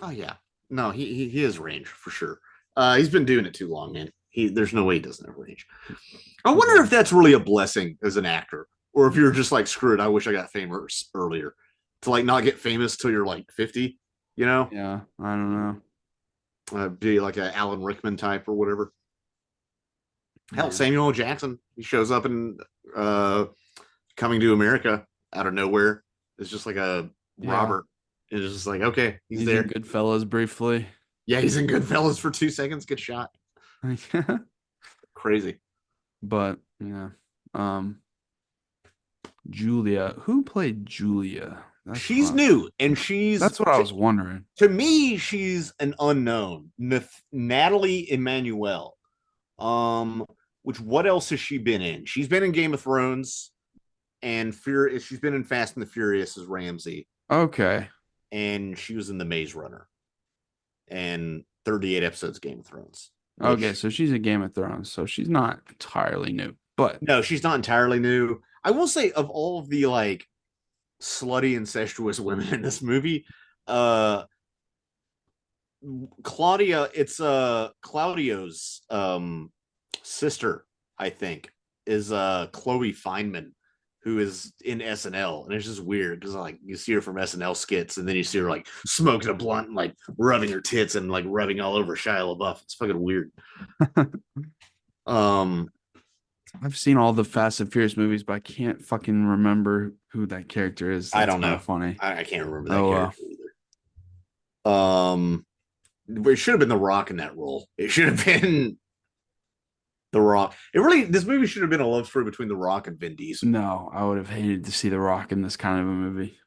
Oh yeah, no, he has range for sure. He's been doing it too long, man. There's no way he doesn't have range. I wonder if that's really a blessing as an actor, or if you're just like, screw it, I wish I got famous earlier, to like not get famous till you're like 50. Yeah, I don't know. Be like an Alan Rickman type or whatever. Hell, Yeah. Samuel L. Jackson, he shows up in Coming to America out of nowhere. It's just like a Robert. It's just like, okay, he's there. In Goodfellas briefly. Yeah, he's in Goodfellas for 2 seconds, gets shot. Crazy. But yeah. Julia. Who played Julia? She's new, and that's what I was wondering. To me, she's an unknown. Nathalie Emmanuel. Which what else has she been in? She's been in Game of Thrones, and she's been in Fast and the Furious as Ramsey. Okay. And she was in The Maze Runner. And 38 episodes of Game of Thrones. Okay, so she's in Game of Thrones, so she's not entirely new. But no, she's not entirely new. I will say, of all of the like slutty incestuous women in this movie, Claudia, it's Claudio's sister, I think, is Chloe Fineman, who is in SNL, and it's just weird because like you see her from SNL skits, and then you see her like smoking a blunt and like rubbing her tits and like rubbing all over Shia LaBeouf. It's fucking weird. I've seen all the Fast and Furious movies, but I can't fucking remember who that character is. I don't know. Funny. I can't remember that character either. It should have been The Rock in that role. It should have been The Rock. This movie should have been a love story between The Rock and Vin Diesel. No, I would have hated to see The Rock in this kind of a movie.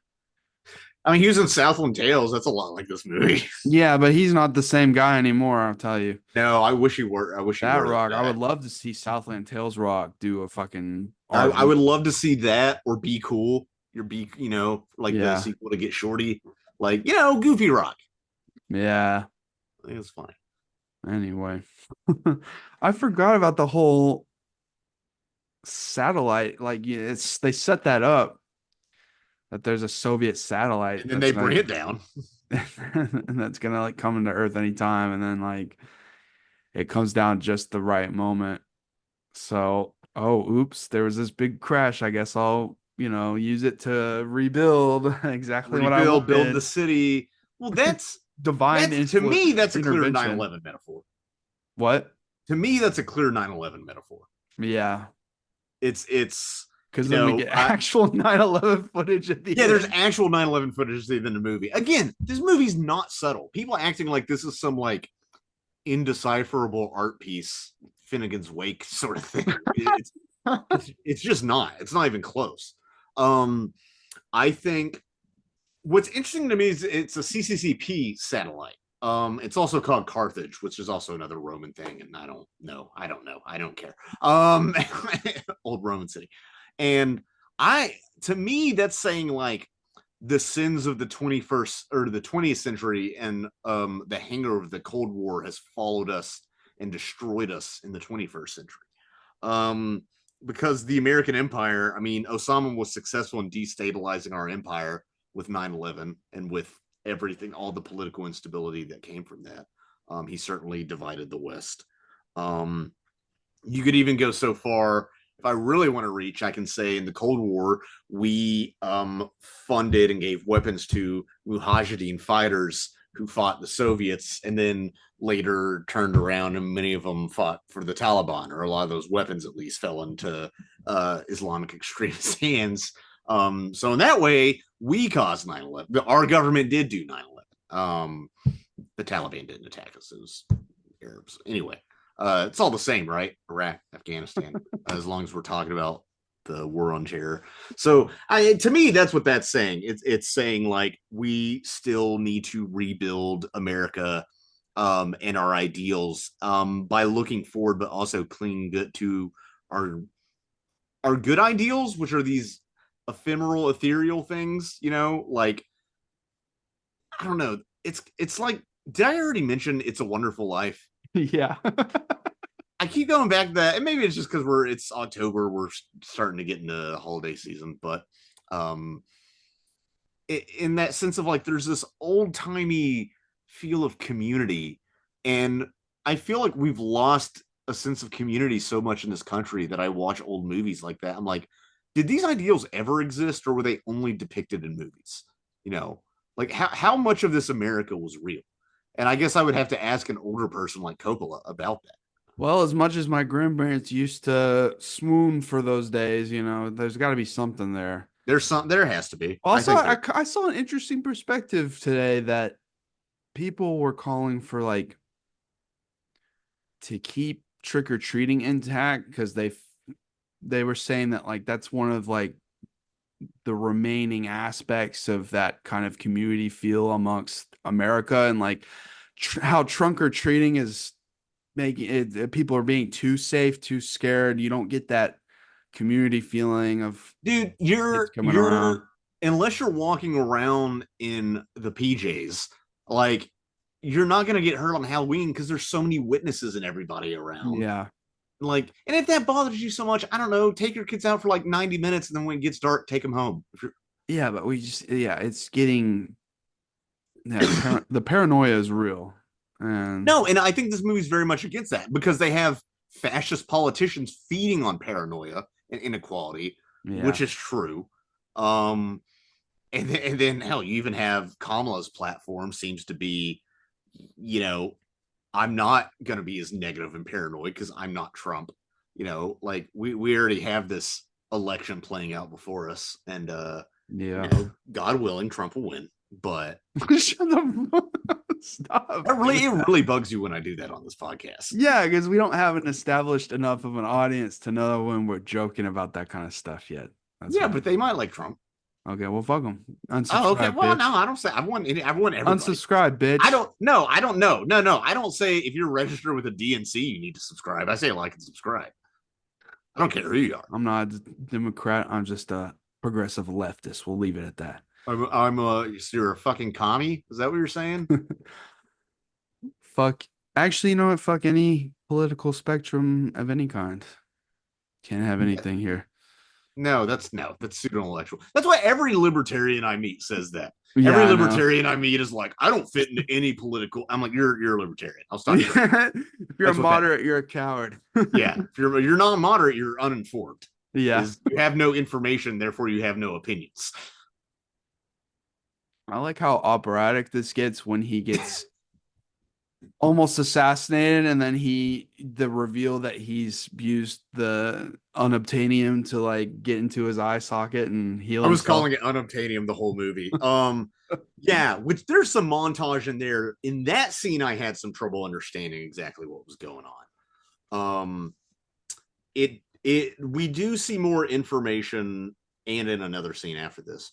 I mean, he was in Southland Tales. That's a lot like this movie. Yeah, but he's not the same guy anymore, I'll tell you. No, I wish he were. I wish he were. Rock. I would love to see Southland Tales Rock do a fucking. I would love to see that, or Be Cool. The sequel to Get Shorty. Like, Goofy Rock. Yeah. I think it's funny. Anyway, I forgot about the whole satellite. Like, they set that up. That there's a Soviet satellite, and then they bring it down, and that's gonna like come into Earth anytime, and then like it comes down just the right moment. So, oops, there was this big crash. I guess I'll use it to rebuild what I wanted. Build the city. Well, that's divine. To me, that's a clear 9/11 metaphor. What? To me, that's a clear 9/11 metaphor. Yeah, it's. Because then we get actual 9/11 footage at the end. There's actual 9/11 footage at the end of the movie. Again, this movie's not subtle. People acting like this is some like indecipherable art piece, Finnegan's Wake sort of thing. It's just not. It's not even close. I think what's interesting to me is it's a CCCP satellite. It's also called Carthage, which is also another Roman thing, and I don't know. I don't care. Old Roman city. And to me, that's saying like the sins of the 21st or the 20th century and the hangover of the Cold War has followed us and destroyed us in the 21st century. because the American empire, I mean, Osama was successful in destabilizing our empire with 9/11 and with everything, all the political instability that came from that. He certainly divided the West. Um, you could even go so far. If I really want to reach, I can say in the Cold War, we funded and gave weapons to Mujahideen fighters who fought the Soviets and then later turned around and many of them fought for the Taliban, or a lot of those weapons at least fell into Islamic extremist hands. So in that way, we caused 9/11. Our government did do 9/11. The Taliban didn't attack us. It was Arabs. Anyway, it's all the same, right? Iraq, Afghanistan, as long as we're talking about the war on terror. So to me, that's what that's saying. It's saying like we still need to rebuild America and our ideals by looking forward, but also clinging to our good ideals, which are these ephemeral, ethereal things, like I don't know. It's like, did I already mention It's a Wonderful Life? Yeah. I keep going back to that, and maybe it's just because it's October, we're starting to get into holiday season, but in that sense of like, there's this old timey feel of community, and I feel like we've lost a sense of community so much in this country that I watch old movies like that. I'm like, did these ideals ever exist, or were they only depicted in movies? Like how much of this America was real? And I guess I would have to ask an older person like Coppola about that. Well, as much as my grandparents used to swoon for those days, there's got to be something there. There has to be. Also, I saw an interesting perspective today that people were calling for like to keep trick-or-treating intact because they were saying that like that's one of like the remaining aspects of that kind of community feel amongst America, and like how trunk-or-treating is making it, people are being too safe, too scared. You don't get that community feeling of, dude, unless you're walking around in the PJs, like you're not gonna get hurt on Halloween because there's so many witnesses and everybody around. Yeah. Like, and if that bothers you so much, I don't know, take your kids out for like 90 minutes, and then when it gets dark, take them home. Yeah, but it's getting, the paranoia is real. And no, and I think this movie's very much against that because they have fascist politicians feeding on paranoia and inequality, which is true. And then hell, you even have Kamala's platform seems to be, I'm not going to be as negative and paranoid because I'm not Trump. Like we already have this election playing out before us, and God willing, Trump will win. But shut the stop. It really bugs you when I do that on this podcast. Yeah, because we don't have an established enough of an audience to know when we're joking about that kind of stuff yet. But they might like Trump. Okay, well, fuck them. Oh, okay. Well, no, I don't say I want everybody. Unsubscribe, bitch. I don't know. No. I don't say if you're registered with a DNC, you need to subscribe. I say like and subscribe. I don't care who you are. I'm not a Democrat. I'm just a progressive leftist. We'll leave it at that. You're a fucking commie? Is that what you're saying? Fuck. Actually, you know what? Fuck any political spectrum of any kind. Can't have anything here. No, that's pseudo-intellectual. That's why every libertarian I meet says that. Yeah, every libertarian I meet is like, I don't fit into any political. I'm like, you're a libertarian. I'll stop you. If you're a moderate, you're a coward. Yeah, if you're not moderate, you're uninformed. Yeah, you have no information, therefore you have no opinions. I like how operatic this gets when he gets almost assassinated, and then the reveal that he's used the unobtainium to like get into his eye socket and heal. I was calling it unobtainium the whole movie. Yeah, which there's some montage in there. In that scene, I had some trouble understanding exactly what was going on. We do see more information, and in another scene after this,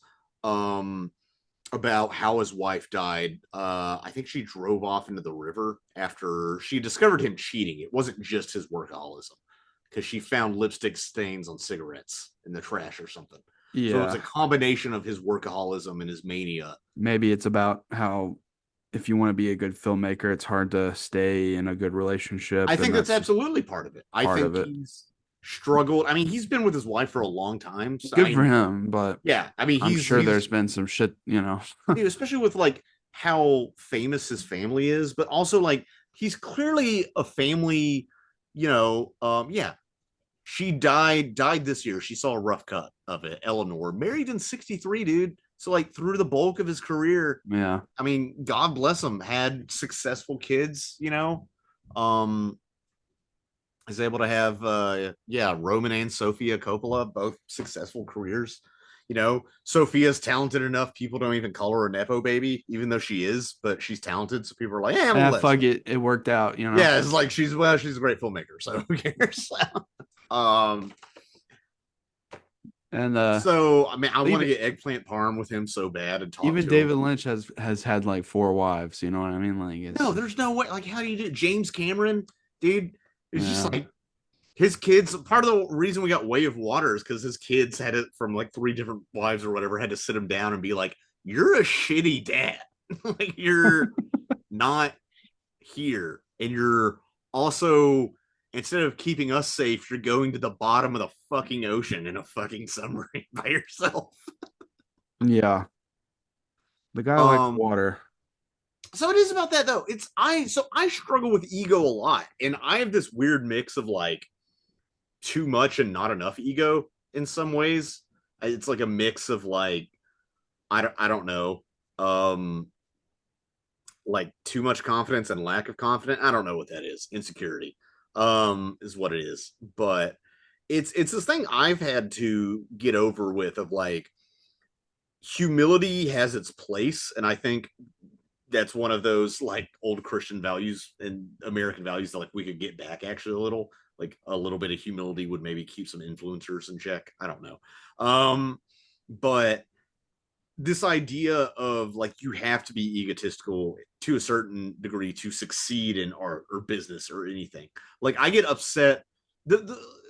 about how his wife died. I think she drove off into the river after she discovered him cheating. It wasn't just his workaholism, because she found lipstick stains on cigarettes in the trash or something. Yeah. So it's a combination of his workaholism and his mania. Maybe it's about how if you want to be a good filmmaker, it's hard to stay in a good relationship. I think that's absolutely part of it. struggled. I mean, he's been with his wife for a long time. So Good for him, but yeah, I mean, I'm sure he's there's been some shit, you know. dude, especially with like how famous his family is, but also like he's clearly a family, yeah. She died this year. She saw a rough cut of it. Eleanor, married in 63, dude. So like through the bulk of his career, Yeah. I mean, God bless him, had successful kids. Um is able to have Roman and Sofia Coppola, both successful careers. Sophia's talented enough, people don't even call her a Nepo baby, even though she is, but she's talented. So people are like, yeah, Yeah, well, fuck it. It worked out, you know. yeah, it's like she's a great filmmaker, so who cares? um And so I mean, I want even to get eggplant parm with him so bad and talk even to David him. Lynch has had like 4 wives, you know what I mean? Like it's No, there's no way. Like, how do you do it? James Cameron, dude? It's just yeah. like his kids. Part of the reason we got Way of Water is because his kids had it from like 3 different wives or whatever, had to sit him down and be like, "You're a shitty dad. Like, you're not here, and you're also, instead of keeping us safe, you're going to the bottom of the fucking ocean in a fucking submarine by yourself." Yeah. The guy likes Um, water. so it is about that though. I struggle with ego a lot, and I have this weird mix of like too much and not enough ego in some ways. It's like a mix of like I don't know, um, like too much confidence and lack of confidence. I don't know what that is. Insecurity, is what it is. But it's this thing I've had to get over with of like humility has its place, and I think that's one of those like old Christian values and American values that like we could get back actually a little. Like a little bit of humility would maybe keep some influencers in check. I don't know. But this idea of like you have to be egotistical to a certain degree to succeed in art or business or anything. Like I get upset. This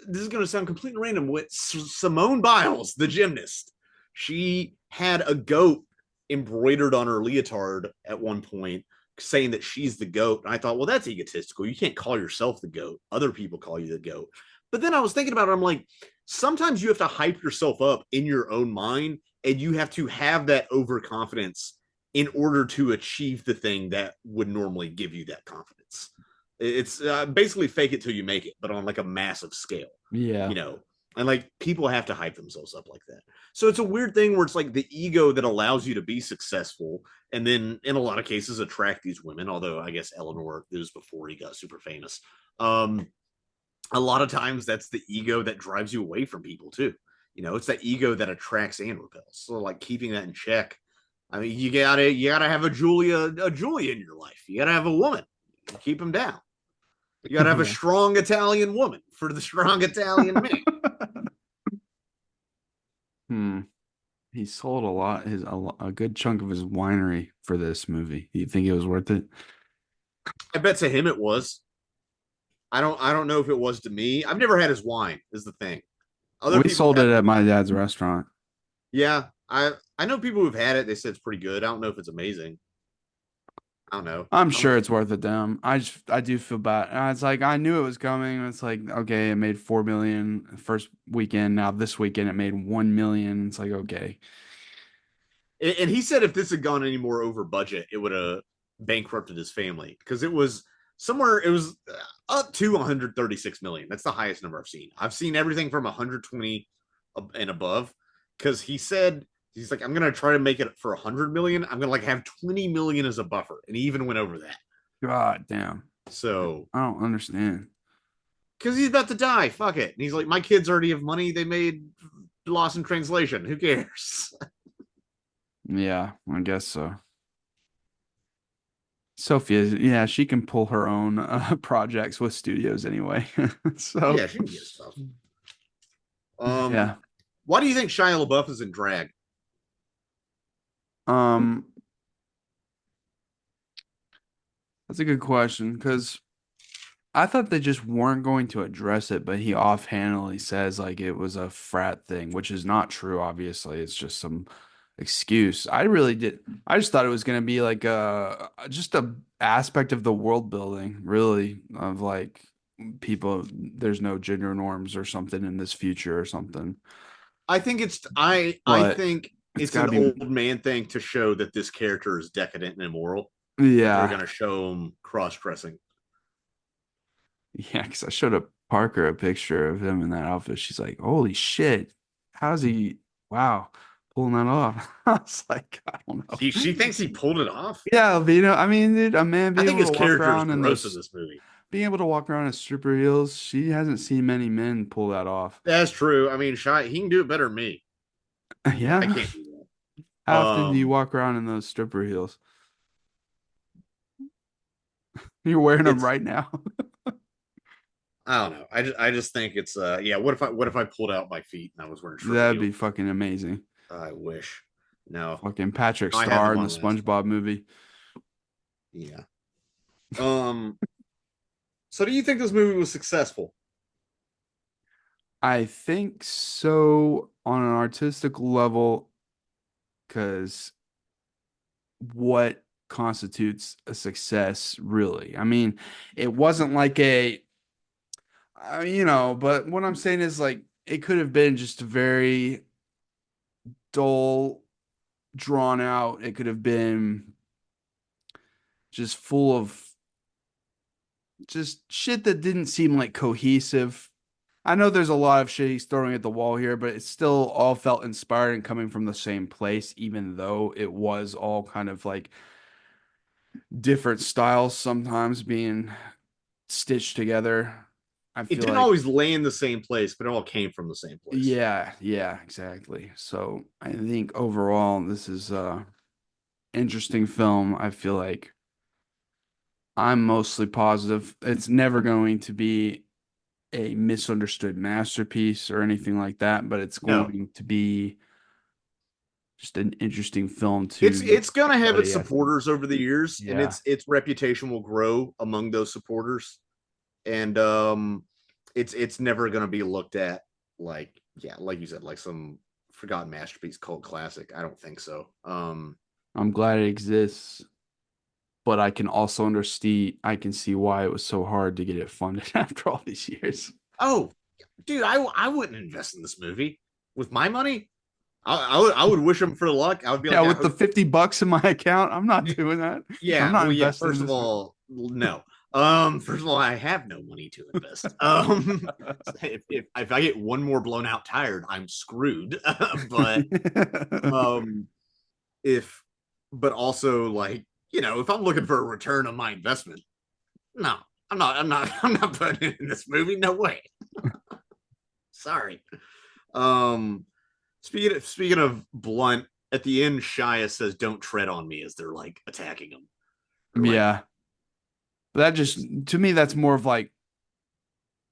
is going to sound completely random. With Simone Biles, the gymnast, she had a goat embroidered on her leotard at one point, saying that she's the goat. And I thought, well, that's egotistical. You can't call yourself the goat. Other people call you the goat. But then I was thinking about it. I'm like, sometimes you have to hype yourself up in your own mind, and you have to have that overconfidence in order to achieve the thing that would normally give you that confidence. It's basically fake it till you make it, but on like a massive scale. Yeah. And like people have to hype themselves up like that. So it's a weird thing where it's like the ego that allows you to be successful, and then in a lot of cases attract these women. Although I guess Eleanor, it was before he got super famous. A lot of times that's the ego that drives you away from people too. It's that ego that attracts and repels. So like keeping that in check. I mean, you gotta have a Julia in your life. You gotta have a woman. Keep them down. You gotta have a strong Italian woman for the strong Italian man. He sold a good chunk of his winery for this movie. Do you think it was worth it? I bet to him it was. I don't know if it was to me. I've never had his wine, is the thing. We sold it at my dad's restaurant. Yeah, I know people who've had it. They said it's pretty good. I don't know if it's amazing. I don't know. I'm sure it's worth it to him. I do feel bad. It's like I knew it was coming. It's like, okay, it made 4 million first weekend. Now this weekend it made 1 million. It's like, okay. And he said if this had gone any more over budget, it would have bankrupted his family, because it was up to 136 million. That's the highest number I've seen. I've seen everything from 120 and above, because he's like, I'm gonna try to make it for 100 million. I'm gonna like have 20 million as a buffer, and he even went over that. God damn. So I don't understand. Because he's about to die. Fuck it. And he's like, my kids already have money. They made Lost in Translation. Who cares? Yeah, I guess so. Sophia, yeah, she can pull her own projects with studios anyway. So yeah, she can get stuff. Yeah. Why do you think Shia LaBeouf is in drag? That's a good question, because I thought they just weren't going to address it, but he offhandedly says like it was a frat thing, which is not true, obviously. It's just some excuse. I just thought it was going to be like just a aspect of the world building, really, of like people, there's no gender norms or something in this future or something. I think I But think it's it's gotta an be, old man thing to show that this character is decadent and immoral. That they're yeah. gonna show him cross dressing. Yeah, because I showed up Parker a picture of him in that outfit. She's like, "Holy shit, how's he? Wow, pulling that off." I was like, I don't know. She thinks he pulled it off. Yeah, but, I mean, dude, a man I being think able his to walk character is around in gross in those, this movie. being able to walk around in stripper heels, she hasn't seen many men pull that off. That's true. I mean, he can do it better than me. I Yeah. can't do that. How often do you walk around in those stripper heels? You're wearing them It's right now. I don't know. I just think it's yeah. What if I pulled out my feet and I was wearing stripper That'd heels? be fucking amazing. I wish. No, Fucking Patrick I have Star them in the on list. SpongeBob movie. Yeah. Um. So, do you think this movie was successful? I think so on an artistic level, because what constitutes a success, really? I mean, it wasn't like but what I'm saying is like it could have been just a very dull, drawn out. It could have been just full of just shit that didn't seem like cohesive. I know there's a lot of shit he's throwing at the wall here, but it still all felt inspired and coming from the same place, even though it was all kind of like different styles sometimes being stitched together. I It feel didn't like, always lay in the same place, but it all came from the same place. yeah, exactly. So I think overall this is a interesting film. I feel like I'm mostly positive. It's never going to be a misunderstood masterpiece or anything like that, but it's No, going to be just an interesting film it's to it's gonna have its study, I think. supporters over the years, and Yeah. its reputation will grow among those supporters, and it's never gonna be looked at like yeah, like you said, like some forgotten masterpiece, cult classic. I don't think so. I'm glad it exists, but I can also understand, I can see why it was so hard to get it funded after all these years. Oh, dude, I wouldn't invest in this movie with my money. I would wish him for luck. I would be Yeah, like, I with the hope. $50 in my account, I'm not doing that. I'm Yeah, not well, yeah. investing in First of this movie. all, no. First of all, I have no money to invest. If I get one more blown out tire, I'm screwed. But um, if but also like if I'm looking for a return on my investment, no, I'm not. I'm not. I'm not putting it in this movie. No way. Sorry. Um, speaking of blunt, at the end, Shia says, "Don't tread on me," as they're like attacking him. They're like, Yeah. That just, to me, that's more of like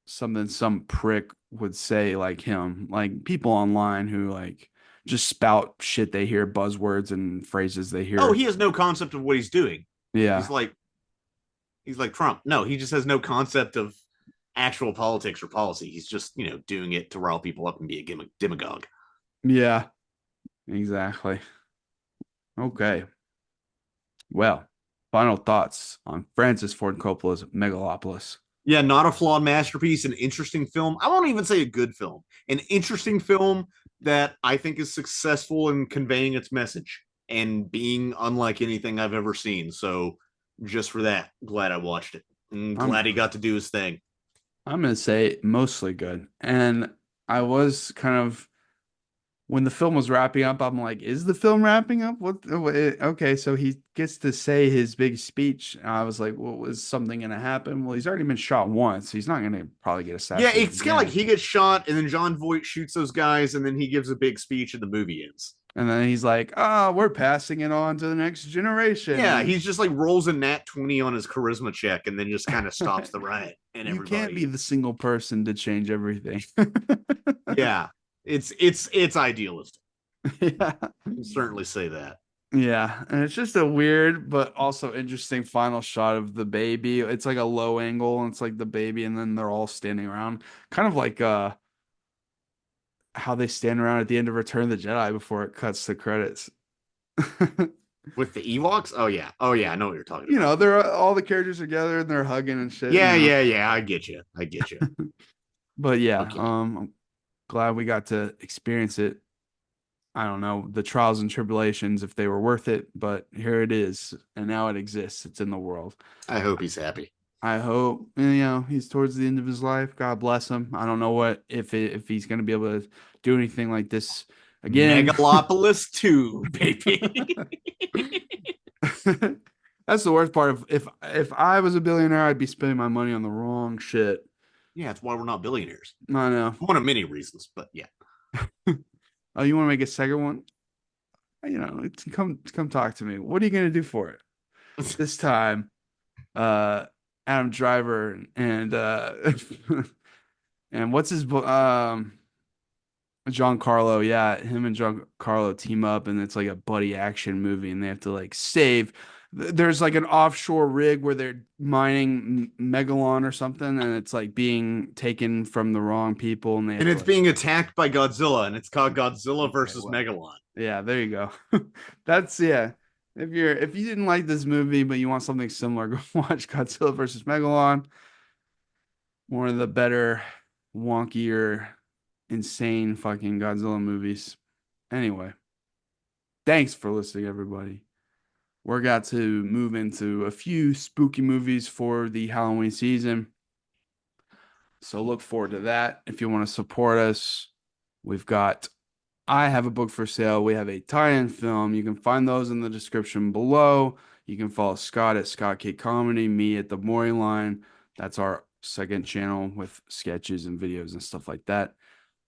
something some prick would say, like him, like people online who like just spout shit they hear, buzzwords and phrases they "Oh, hear. he has no concept of what he's doing." Yeah. He's like, Trump. No, he just has no concept of actual politics or policy. He's just doing it to rile people up and be a demagogue. Yeah, exactly. Okay. Well, final thoughts on Francis Ford Coppola's Megalopolis. Yeah, not a flawed masterpiece, an interesting film. I won't even say a good film, an interesting film that I think is successful in conveying its message and being unlike anything I've ever seen. So, just for that, glad I watched it. And I'm glad he got to do his thing. I'm gonna say mostly good. And I was kind of, when the film was wrapping up, I'm like, is the film wrapping up? Okay, so he gets to say his big speech. I was like, well, was something gonna happen? Well, he's already been shot once. He's not gonna probably get Yeah, assassinated it's kind of like again. he gets shot, and then Jon Voight shoots those guys, and then he gives a big speech, and the movie ends. And then he's like, oh, we're passing it on to the next generation. Yeah, And he's just like rolls a nat 20 on his charisma check, and then just kind of stops the riot, and you can't be everybody. the single person to change everything. Yeah, it's idealistic. Yeah. I can certainly say that. Yeah, and it's just a weird but also interesting final shot of the baby. It's like a low angle and it's like the baby and then they're all standing around. Kind of like how they stand around at the end of Return of the Jedi before it cuts the credits. With the Ewoks? Oh yeah. Oh yeah, I know what you're talking You about. know, they're all the characters together and they're hugging and shit. Yeah, You know? yeah, yeah. I get you. I get you. But yeah, Okay. I'm glad we got to experience it. I don't know the trials and tribulations if they were worth it, but here it is, and now it exists. It's in the world. I hope he's happy. I hope he's towards the end of his life. God bless him. I don't know what if he's gonna be able to do anything like this again. Megalopolis 2, baby. That's the worst part of if I was a billionaire, I'd be spending my money on the wrong shit. Yeah, that's why we're not billionaires. I know. One of many reasons, but yeah. Oh, you want to make a second one? Come talk to me. What are you gonna do for it? This time, Adam Driver and and what's his Giancarlo, yeah, him and Giancarlo team up, and it's like a buddy action movie, and they have to like save. There's like an offshore rig where they're mining Megalon or something, and it's like being taken from the wrong people, and they have And to, it's like, being attacked by Godzilla, and it's called Godzilla versus well, Megalon. yeah, there you go. That's yeah. If you didn't like this movie, but you want something similar, go watch Godzilla versus Megalon. One of the better, wonkier, insane fucking Godzilla movies. Anyway, thanks for listening, everybody. We're got to move into a few spooky movies for the Halloween season. So look forward to that. If you want to support us, we've got I have a book for sale. We have a tie-in film. You can find those in the description below. You can follow Scott at Scott K Comedy, me at the Maury Line. That's our second channel with sketches and videos and stuff like that.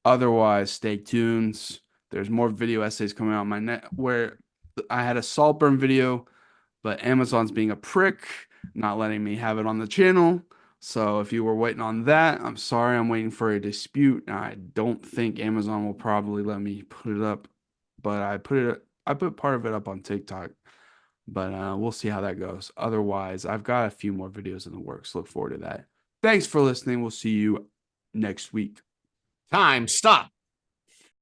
Otherwise, stay tuned. There's more video essays coming out on my net where I had a Saltburn video, but Amazon's being a prick, not letting me have it on the channel. So if you were waiting on that, I'm sorry. I'm waiting for a dispute. I don't think Amazon will probably let me put it up, but I put part of it up on TikTok. But we'll see how that goes. Otherwise, I've got a few more videos in the works. Look forward to that. Thanks for listening. We'll see you next week. Time, stop.